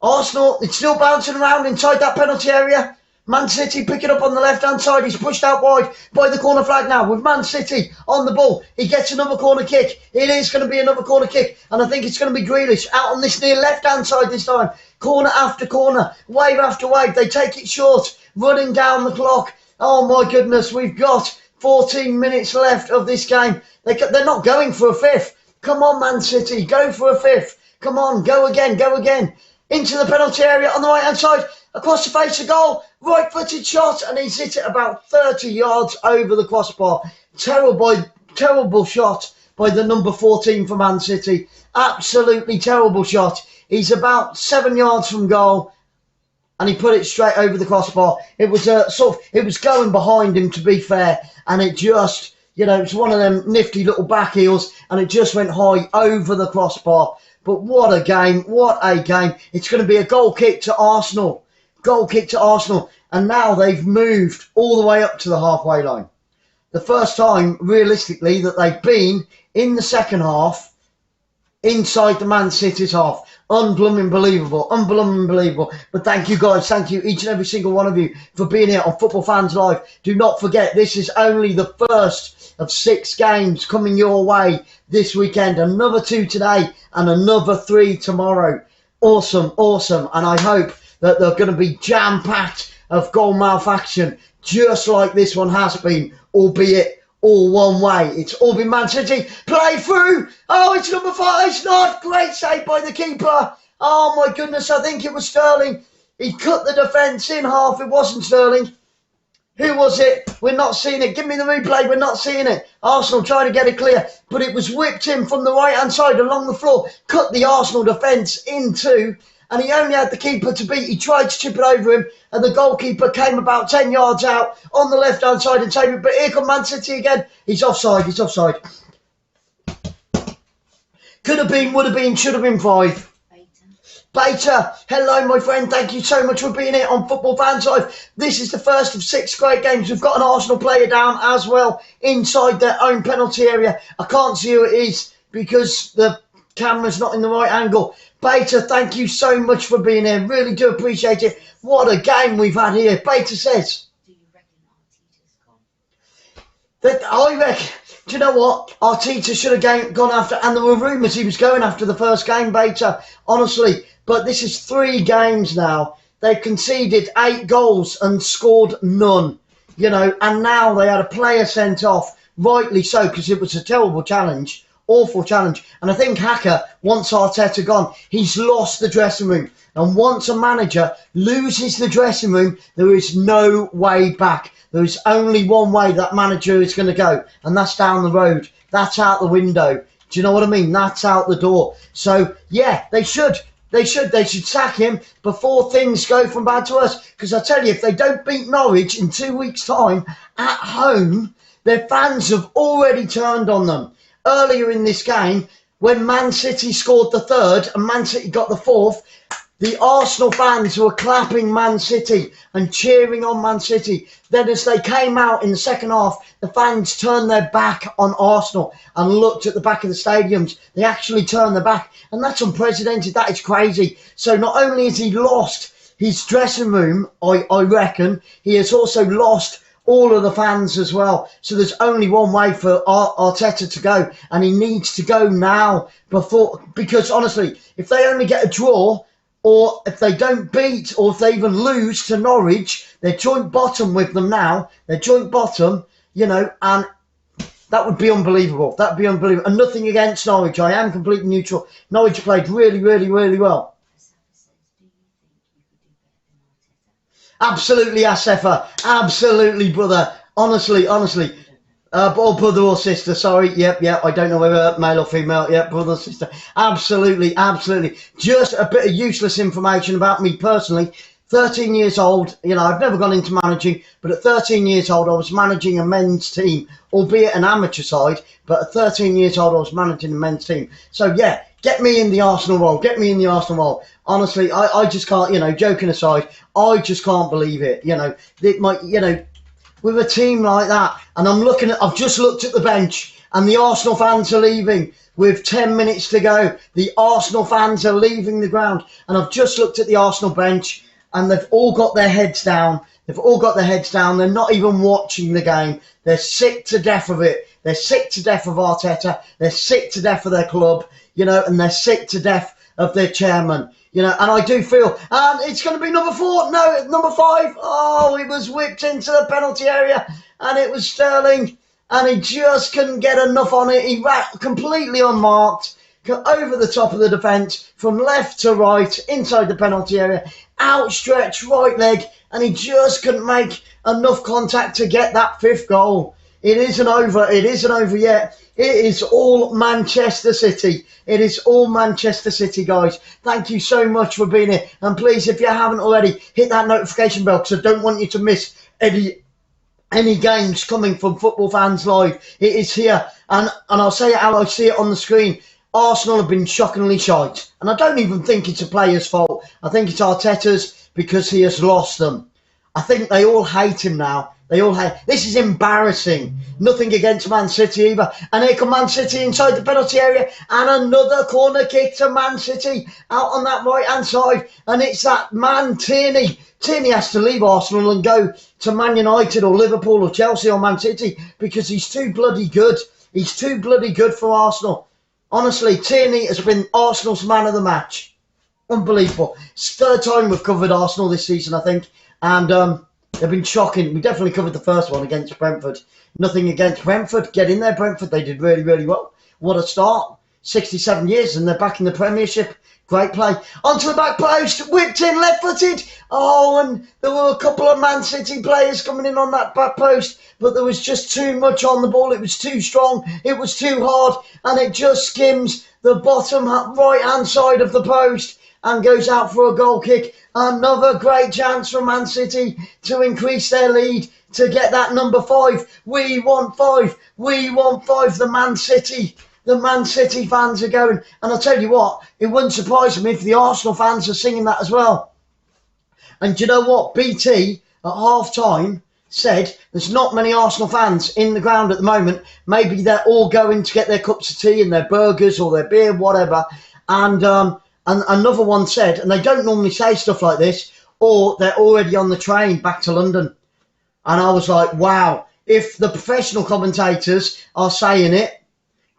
Arsenal, it's still bouncing around inside that penalty area. Man City pick it up on the left-hand side. He's pushed out wide by the corner flag now with Man City on the ball. He gets another corner kick. It is going to be another corner kick. And I think it's going to be Grealish out on this near left-hand side this time. Corner after corner, wave after wave. They take it short, running down the clock. Oh, my goodness, we've got 14 minutes left of this game. They're not going for a fifth. Come on, Man City, go for a fifth. Come on, go again, go again. Into the penalty area on the right-hand side, across the face of goal, right-footed shot, and he's hit it about 30 yards over the crossbar. Terrible shot by the number 14 for Man City. Absolutely terrible shot. He's about 7 yards from goal, and he put it straight over the crossbar. It was it was going behind him, to be fair, and it just, you know, it's one of them nifty little back heels, and it just went high over the crossbar. But what a game, what a game. It's going to be a goal kick to Arsenal. Goal kick to Arsenal. And now they've moved all the way up to the halfway line. The first time, realistically, that they've been in the second half inside the Man City's half. Unbelievable. But thank you guys, thank you each and every single one of you for being here on Football Fans Live. Do not forget, this is only the first of 6 games coming your way this weekend. Another 2 today and another 3 tomorrow. Awesome. And I hope that they're going to be jam-packed of goal mouth action, just like this one has been, albeit all one way. It's all been Man City. Play through. Oh, it's number 5. It's not. Great save by the keeper. Oh, my goodness. I think it was Sterling. He cut the defence in half. It wasn't Sterling. Who was it? We're not seeing it. Give me the replay. We're not seeing it. Arsenal trying to get it clear, but it was whipped in from the right-hand side along the floor. Cut the Arsenal defence in two, and he only had the keeper to beat. He tried to chip it over him, and the goalkeeper came about 10 yards out on the left-hand side and saved it. But here come Man City again. He's offside. Could have been, would have been, should have been 5. Beta, hello my friend, thank you so much for being here on Football Fans Live. This is the first of 6 great games. We've got an Arsenal player down as well inside their own penalty area. I can't see who it is because the camera's not in the right angle. Beta, thank you so much for being here. Really do appreciate it. What a game we've had here. Beta says, do you reckon Arteta's gone? I reckon, do you know what? Arteta should have gone after, and there were rumours he was going after the first game, Beta, honestly. But this is 3 games now. They've conceded 8 goals and scored none, you know, and now they had a player sent off, rightly so, because it was a terrible challenge, awful challenge. And I think Xhaka wants Arteta gone. He's lost the dressing room. And once a manager loses the dressing room, there is no way back. There is only one way that manager is going to go, and that's down the road. That's out the window. Do you know what I mean? That's out the door. So, yeah, they should sack him before things go from bad to worse. Because I tell you, if they don't beat Norwich in 2 weeks' time at home, their fans have already turned on them. Earlier in this game, when Man City scored the 3rd and Man City got the 4th, the Arsenal fans were clapping Man City and cheering on Man City. Then as they came out in the second half, the fans turned their back on Arsenal and looked at the back of the stadiums. They actually turned their back. And that's unprecedented. That is crazy. So not only has he lost his dressing room, I reckon, he has also lost all of the fans as well. So there's only one way for Arteta to go. And he needs to go now because honestly, if they only get a draw, or if they don't beat, or if they even lose to Norwich, they're joint bottom with them now. They're joint bottom, you know, and that would be unbelievable. That would be unbelievable. And nothing against Norwich. I am completely neutral. Norwich played really well. Absolutely, Asefa. Absolutely, brother. Honestly. Or brother or sister, sorry. Yep, I don't know whether male or female. Yep, brother or sister. Absolutely. Just a bit of useless information about me personally. 13 years old, I've never gone into managing, but at 13 years old, I was managing a men's team, albeit an amateur side, but at 13 years old, I was managing a men's team. So, yeah, get me in the Arsenal role. Honestly, I just can't, joking aside, I just can't believe it. With a team like that, and I've just looked at the bench, and the Arsenal fans are leaving with 10 minutes to go. The Arsenal fans are leaving the ground, and I've just looked at the Arsenal bench, and they've all got their heads down. They're not even watching the game. They're sick to death of it. They're sick to death of Arteta. They're sick to death of their club, and they're sick to death of their chairman. And I do feel, and it's going to be number 4. No, number 5. Oh, he was whipped into the penalty area, and it was Sterling, and he just couldn't get enough on it. He ran completely unmarked, over the top of the defence, from left to right, inside the penalty area, outstretched right leg, and he just couldn't make enough contact to get that 5th goal. It isn't over yet. It is all Manchester City. Guys. Thank you so much for being here. And please, if you haven't already, hit that notification bell, because I don't want you to miss any games coming from Football Fans Live. It is here. And I'll say it how I see it on the screen. Arsenal have been shockingly shite. And I don't even think it's a player's fault. I think it's Arteta's, because he has lost them. I think they all hate him now. This is embarrassing. Nothing against Man City either. And here come Man City inside the penalty area. And another corner kick to Man City out on that right-hand side. And it's that man, Tierney. Tierney has to leave Arsenal and go to Man United or Liverpool or Chelsea or Man City, because he's too bloody good. He's too bloody good for Arsenal. Honestly, Tierney has been Arsenal's man of the match. Unbelievable. It's the 3rd time we've covered Arsenal this season, I think. And they've been shocking. We definitely covered the first one against Brentford. Nothing against Brentford. Get in there, Brentford. They did really, really well. What a start. 67 years and they're back in the Premiership. Great play. Onto the back post. Whipped in, left-footed. Oh, and there were a couple of Man City players coming in on that back post, but there was just too much on the ball. It was too strong. It was too hard. And it just skims the bottom right-hand side of the post and goes out for a goal kick. Another great chance for Man City to increase their lead, to get that number 5. We want 5. The Man City fans are going. And I'll tell you what, it wouldn't surprise me if the Arsenal fans are singing that as well. And do you know what? BT at half-time said there's not many Arsenal fans in the ground at the moment. Maybe they're all going to get their cups of tea and their burgers or their beer, whatever. And another one said, and they don't normally say stuff like this, or they're already on the train back to London. And I was like, wow, if the professional commentators are saying it,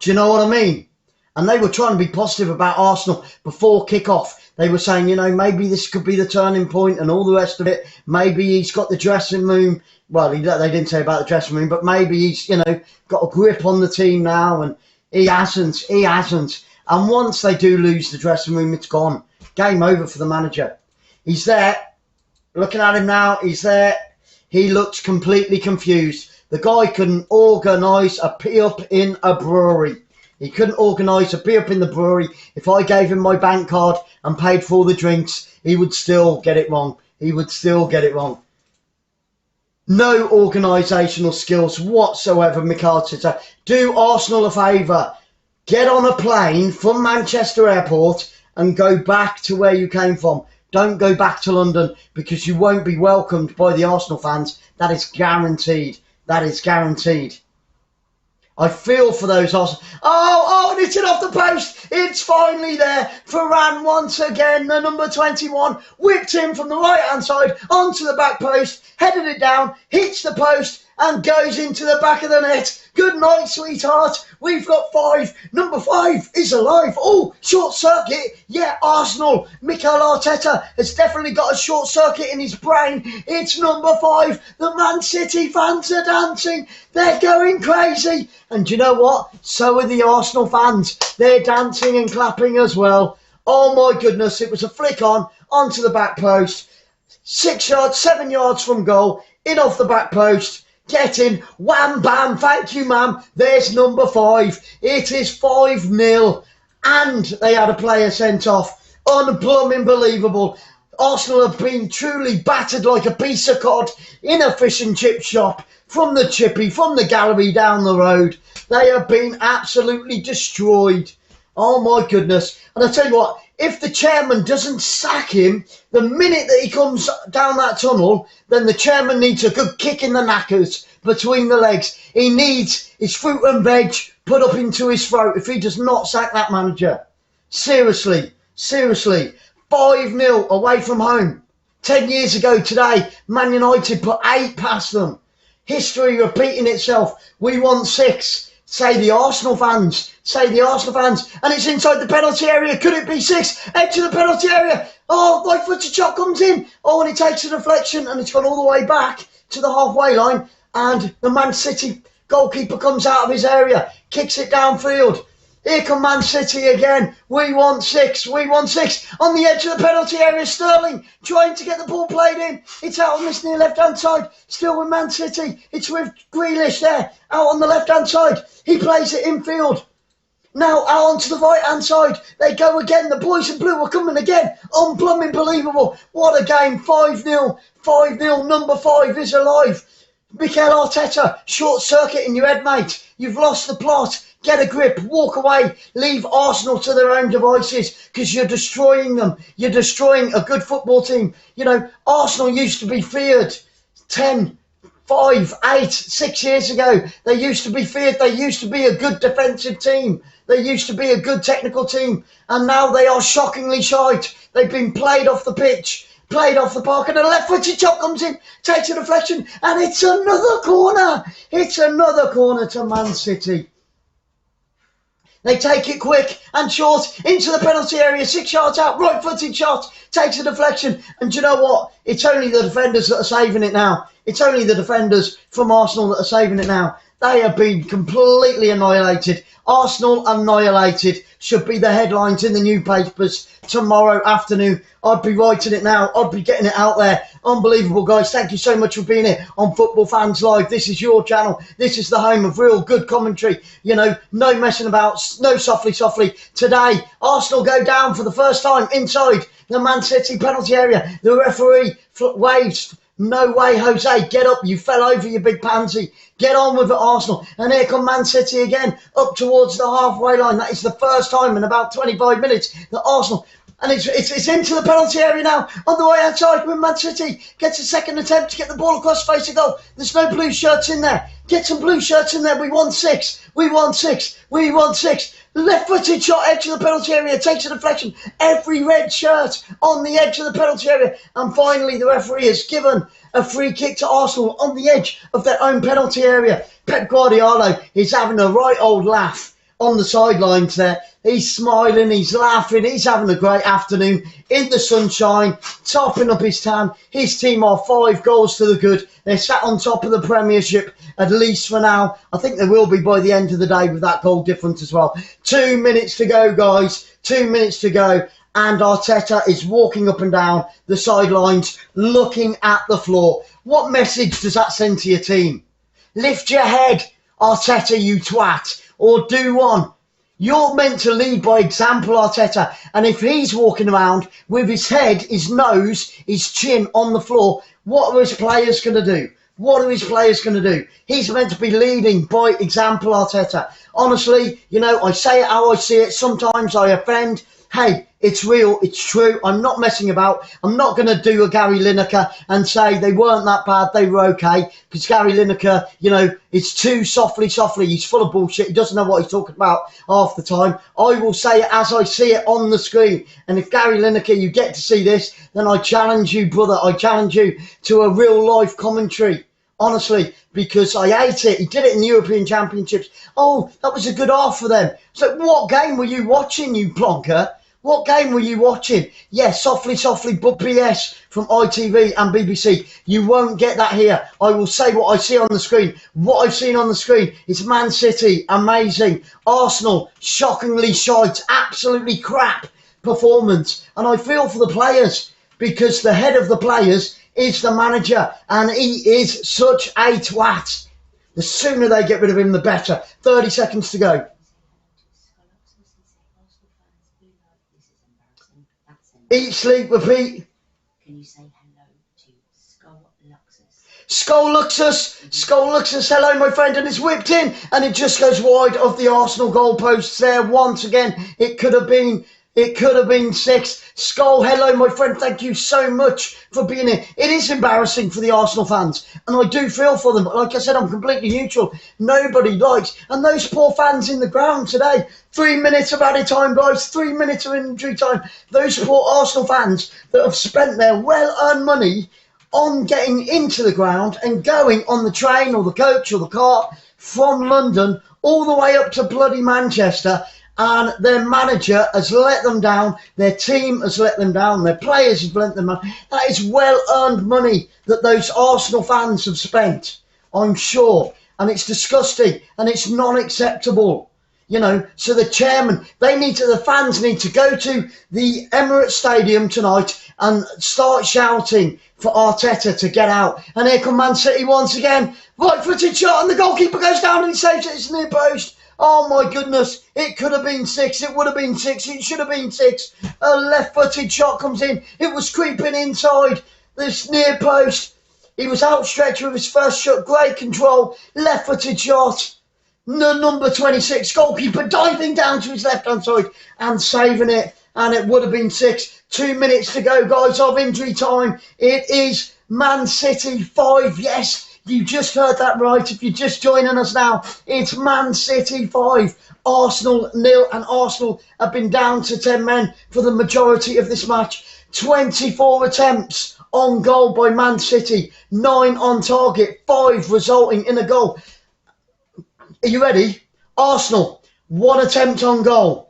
do you know what I mean? And they were trying to be positive about Arsenal before kickoff. They were saying, maybe this could be the turning point and all the rest of it. Maybe he's got the dressing room. Well, they didn't say about the dressing room, but maybe he's, got a grip on the team now. And he hasn't. And once they do lose the dressing room, it's gone. Game over for the manager. He's there. Looking at him now, he's there. He looks completely confused. The guy couldn't organise a pee-up in a brewery. He couldn't organise a pee-up in the brewery. If I gave him my bank card and paid for all the drinks, he would still get it wrong. No organisational skills whatsoever, Mikel Arteta. Do Arsenal a favour. Get on a plane from Manchester Airport and go back to where you came from. Don't go back to London, because you won't be welcomed by the Arsenal fans. That is guaranteed. I feel for those Arsenal. Oh, and it's it off the post. It's finally there. Varane once again, the number 21, whipped in from the right-hand side onto the back post, headed it down, hits the post, and goes into the back of the net. Good night, sweetheart. We've got 5. Number 5 is alive. Oh, short circuit. Yeah, Arsenal. Mikel Arteta has definitely got a short circuit in his brain. It's number 5. The Man City fans are dancing. They're going crazy. And do you know what? So are the Arsenal fans. They're dancing and clapping as well. Oh, my goodness. It was a flick onto the back post. 6 yards, 7 yards from goal. In off the back post. Get in. Wham, bam. Thank you, ma'am. There's number 5. It is 5-0. And they had a player sent off. Unbelievable. Arsenal have been truly battered like a piece of cod in a fish and chip shop from the chippy, from the gallery down the road. They have been absolutely destroyed. Oh my goodness. And I tell you what, if the chairman doesn't sack him the minute that he comes down that tunnel, then the chairman needs a good kick in the knackers between the legs. He needs his fruit and veg put up into his throat if he does not sack that manager. Seriously, seriously. 5-0 away from home. 10 years ago today, Man United put 8 past them. History repeating itself. We won 6. Say the Arsenal fans. Say the Arsenal fans. And it's inside the penalty area. Could it be 6? Edge of the penalty area. Oh, right-footed shot comes in. Oh, and he takes a deflection and it's gone all the way back to the halfway line. And the Man City goalkeeper comes out of his area. Kicks it downfield. Here come Man City again. We want 6. We want 6. On the edge of the penalty area, Sterling trying to get the ball played in. It's out on this near left-hand side. Still with Man City. It's with Grealish there. Out on the left-hand side. He plays it infield. Now out onto the right-hand side. They go again. The boys in blue are coming again. Unbelievable. What a game. 5-0. 5-0. Number 5 is alive. Mikel Arteta, short circuit in your head, mate. You've lost the plot. Get a grip, walk away, leave Arsenal to their own devices because you're destroying them. You're destroying a good football team. You know, Arsenal used to be feared 10, 5, 8, 6 years ago. They used to be feared. They used to be a good defensive team. They used to be a good technical team. And now they are shockingly shite. They've been played off the pitch. Played off the park and a left-footed shot comes in, takes a deflection, and it's another corner. It's another corner to Man City. They take it quick and short into the penalty area, 6 yards out, right-footed shot, takes a deflection. And do you know what? It's only the defenders that are saving it now. It's only the defenders from Arsenal that are saving it now. They have been completely annihilated. Arsenal annihilated should be the headlines in the newspapers tomorrow afternoon. I'd be writing it now. I'd be getting it out there. Unbelievable, guys. Thank you so much for being here on Football Fans Live. This is your channel. This is the home of real good commentary. You know, no messing about, no softly. Today, Arsenal go down for the first time inside the Man City penalty area. The referee waves. No way, Jose. Get up. You fell over, you big pansy. Get on with it, Arsenal. And here come Man City again, up towards the halfway line. That is the first time in about 25 minutes that Arsenal... And it's into the penalty area now on the way outside when Man City gets a second attempt to get the ball across face of goal. There's no blue shirts in there. Get some blue shirts in there. We want 6. We want 6. We want 6. Left-footed shot, edge of the penalty area, takes a deflection. Every red shirt on the edge of the penalty area. And finally, the referee has given a free kick to Arsenal on the edge of their own penalty area. Pep Guardiola is having a right old laugh on the sidelines there. He's smiling, he's laughing, he's having a great afternoon in the sunshine, topping up his tan. His team are 5 goals to the good. They're sat on top of the Premiership, at least for now. I think they will be by the end of the day with that goal difference as well. 2 minutes to go, guys. 2 minutes to go. And Arteta is walking up and down the sidelines, looking at the floor. What message does that send to your team? Lift your head, Arteta, you twat. Or do one. You're meant to lead by example, Arteta. And if he's walking around with his head, his nose, his chin on the floor, what are his players going to do? What are his players going to do? He's meant to be leading by example, Arteta. Honestly, you know, I say it how I see it. Sometimes I offend. Hey, it's real, it's true. I'm not messing about. I'm not going to do a Gary Lineker and say they weren't that bad, they were okay. Because Gary Lineker, you know, it's too softly. He's full of bullshit. He doesn't know what he's talking about half the time. I will say it as I see it on the screen. And if Gary Lineker, you get to see this, then I challenge you, brother. I challenge you to a real life commentary. Honestly, because I hate it. He did it in the European Championships. Oh, that was a good half for them. So what game were you watching, you plonker? What game were you watching? Yes, softly, but BS from ITV and BBC. You won't get that here. I will say what I see on the screen. What I've seen on the screen is Man City, amazing. Arsenal, shockingly shite, absolutely crap performance. And I feel for the players because the head of the players is the manager, and he is such a twat. The sooner they get rid of him, the better. 30 seconds to go. Eat, sleep, repeat. Can you say hello to 𝓳𝓸𝓲𝓷𝓲𝓷𝓰? 𝓳𝓸𝓲𝓷𝓲𝓷𝓰, hello my friend, and it's whipped in, and it just goes wide of the Arsenal goalposts there once again. It could have been 6. Skull, hello my friend, thank you so much for being here. It is embarrassing for the Arsenal fans, and I do feel for them, but like I said, I'm completely neutral. Nobody likes, and those poor fans in the ground today, 3 minutes of added time, guys, 3 minutes of injury time. Those poor Arsenal fans that have spent their well-earned money on getting into the ground and going on the train or the coach or the car from London all the way up to bloody Manchester, and their manager has let them down, their team has let them down, their players have let them down. That is well-earned money that those Arsenal fans have spent, I'm sure, and it's disgusting and it's non-acceptable. You know, so the fans need to go to the Emirates Stadium tonight and start shouting for Arteta to get out. And here come Man City once again. Right-footed shot, and the goalkeeper goes down and he saves it. It's near post. Oh my goodness, it could have been 6, it would have been 6, it should have been 6. A left-footed shot comes in. It was creeping inside this near post. He was outstretched with his first shot. Great control. Left-footed shot. The number 26 goalkeeper diving down to his left-hand side and saving it. And it would have been 6. 2 minutes to go, guys, of injury time. It is Man City 5. Yes, you just heard that right. If you're just joining us now, it's Man City 5. Arsenal 0. And Arsenal have been down to 10 men for the majority of this match. 24 attempts on goal by Man City. 9 on target. 5 resulting in a goal. Are you ready? Arsenal, 1 attempt on goal.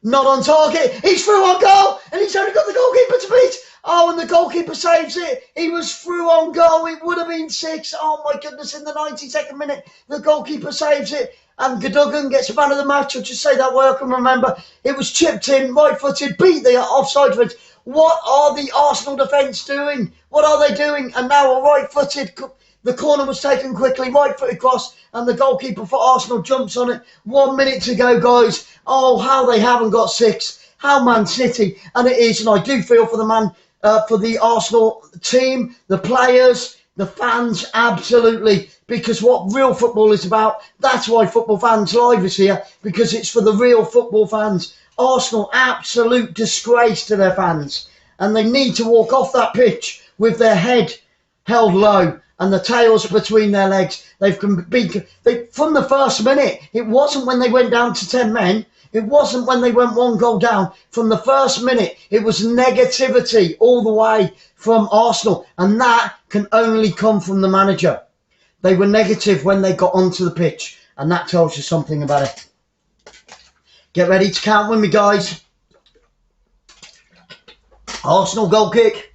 Not on target. He's through on goal, and he's only got the goalkeeper to beat. Oh, and the goalkeeper saves it. He was through on goal. It would have been 6. Oh, my goodness, in the 92nd minute, the goalkeeper saves it. And Gundogan gets a man of the match. I'll just say that way I can remember. It was chipped in, right-footed, beat the offside fence. What are the Arsenal defence doing? What are they doing? And now a right-footed... The corner was taken quickly, right-footed cross, and the goalkeeper for Arsenal jumps on it. 1 minute to go, guys. Oh, how they haven't got 6. How Man City. And it is, and I do feel for the Arsenal team, the players, the fans, absolutely. Because what real football is about, that's why Football Fans Live is here, because it's for the real football fans. Arsenal, absolute disgrace to their fans. And they need to walk off that pitch with their head held low and the tails between their legs. From the first minute, it wasn't when they went down to 10 men. It wasn't when they went 1 goal down. From the first minute, it was negativity all the way from Arsenal. And that can only come from the manager. They were negative when they got onto the pitch. And that tells you something about it. Get ready to count with me, guys. Arsenal goal kick.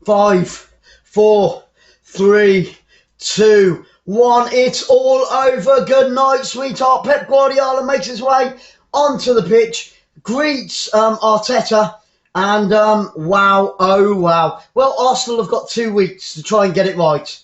5, 4, 3, 2, 1. It's all over. Good night, sweetheart. Pep Guardiola makes his way onto the pitch, greets Arteta, and wow, oh wow. Well, Arsenal have got 2 weeks to try and get it right.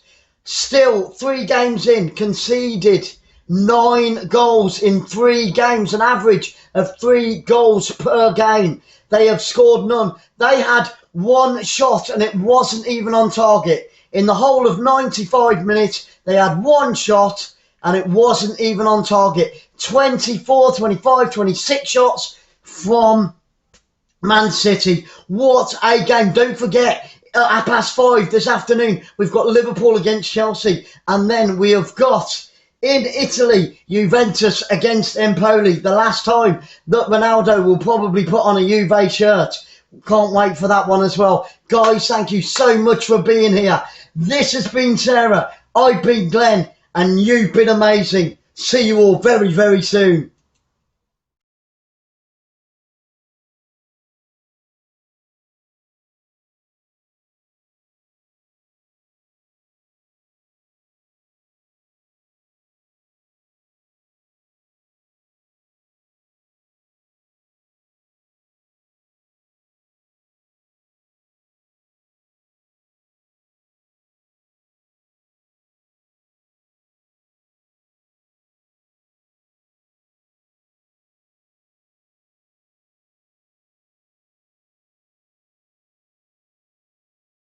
Still, 3 games in, conceded 9 goals in 3 games, an average of 3 goals per game. They have scored none. They had 1 shot and it wasn't even on target. In the whole of 95 minutes, they had 1 shot and it wasn't even on target. 24, 25, 26 shots from Man City. What a game. Don't forget, at 5:30 this afternoon, we've got Liverpool against Chelsea. And then we have got, in Italy, Juventus against Empoli. The last time that Ronaldo will probably put on a Juve shirt. Can't wait for that one as well. Guys, thank you so much for being here. This has been Sarah. I've been Glenn. And you've been amazing. See you all very, very soon.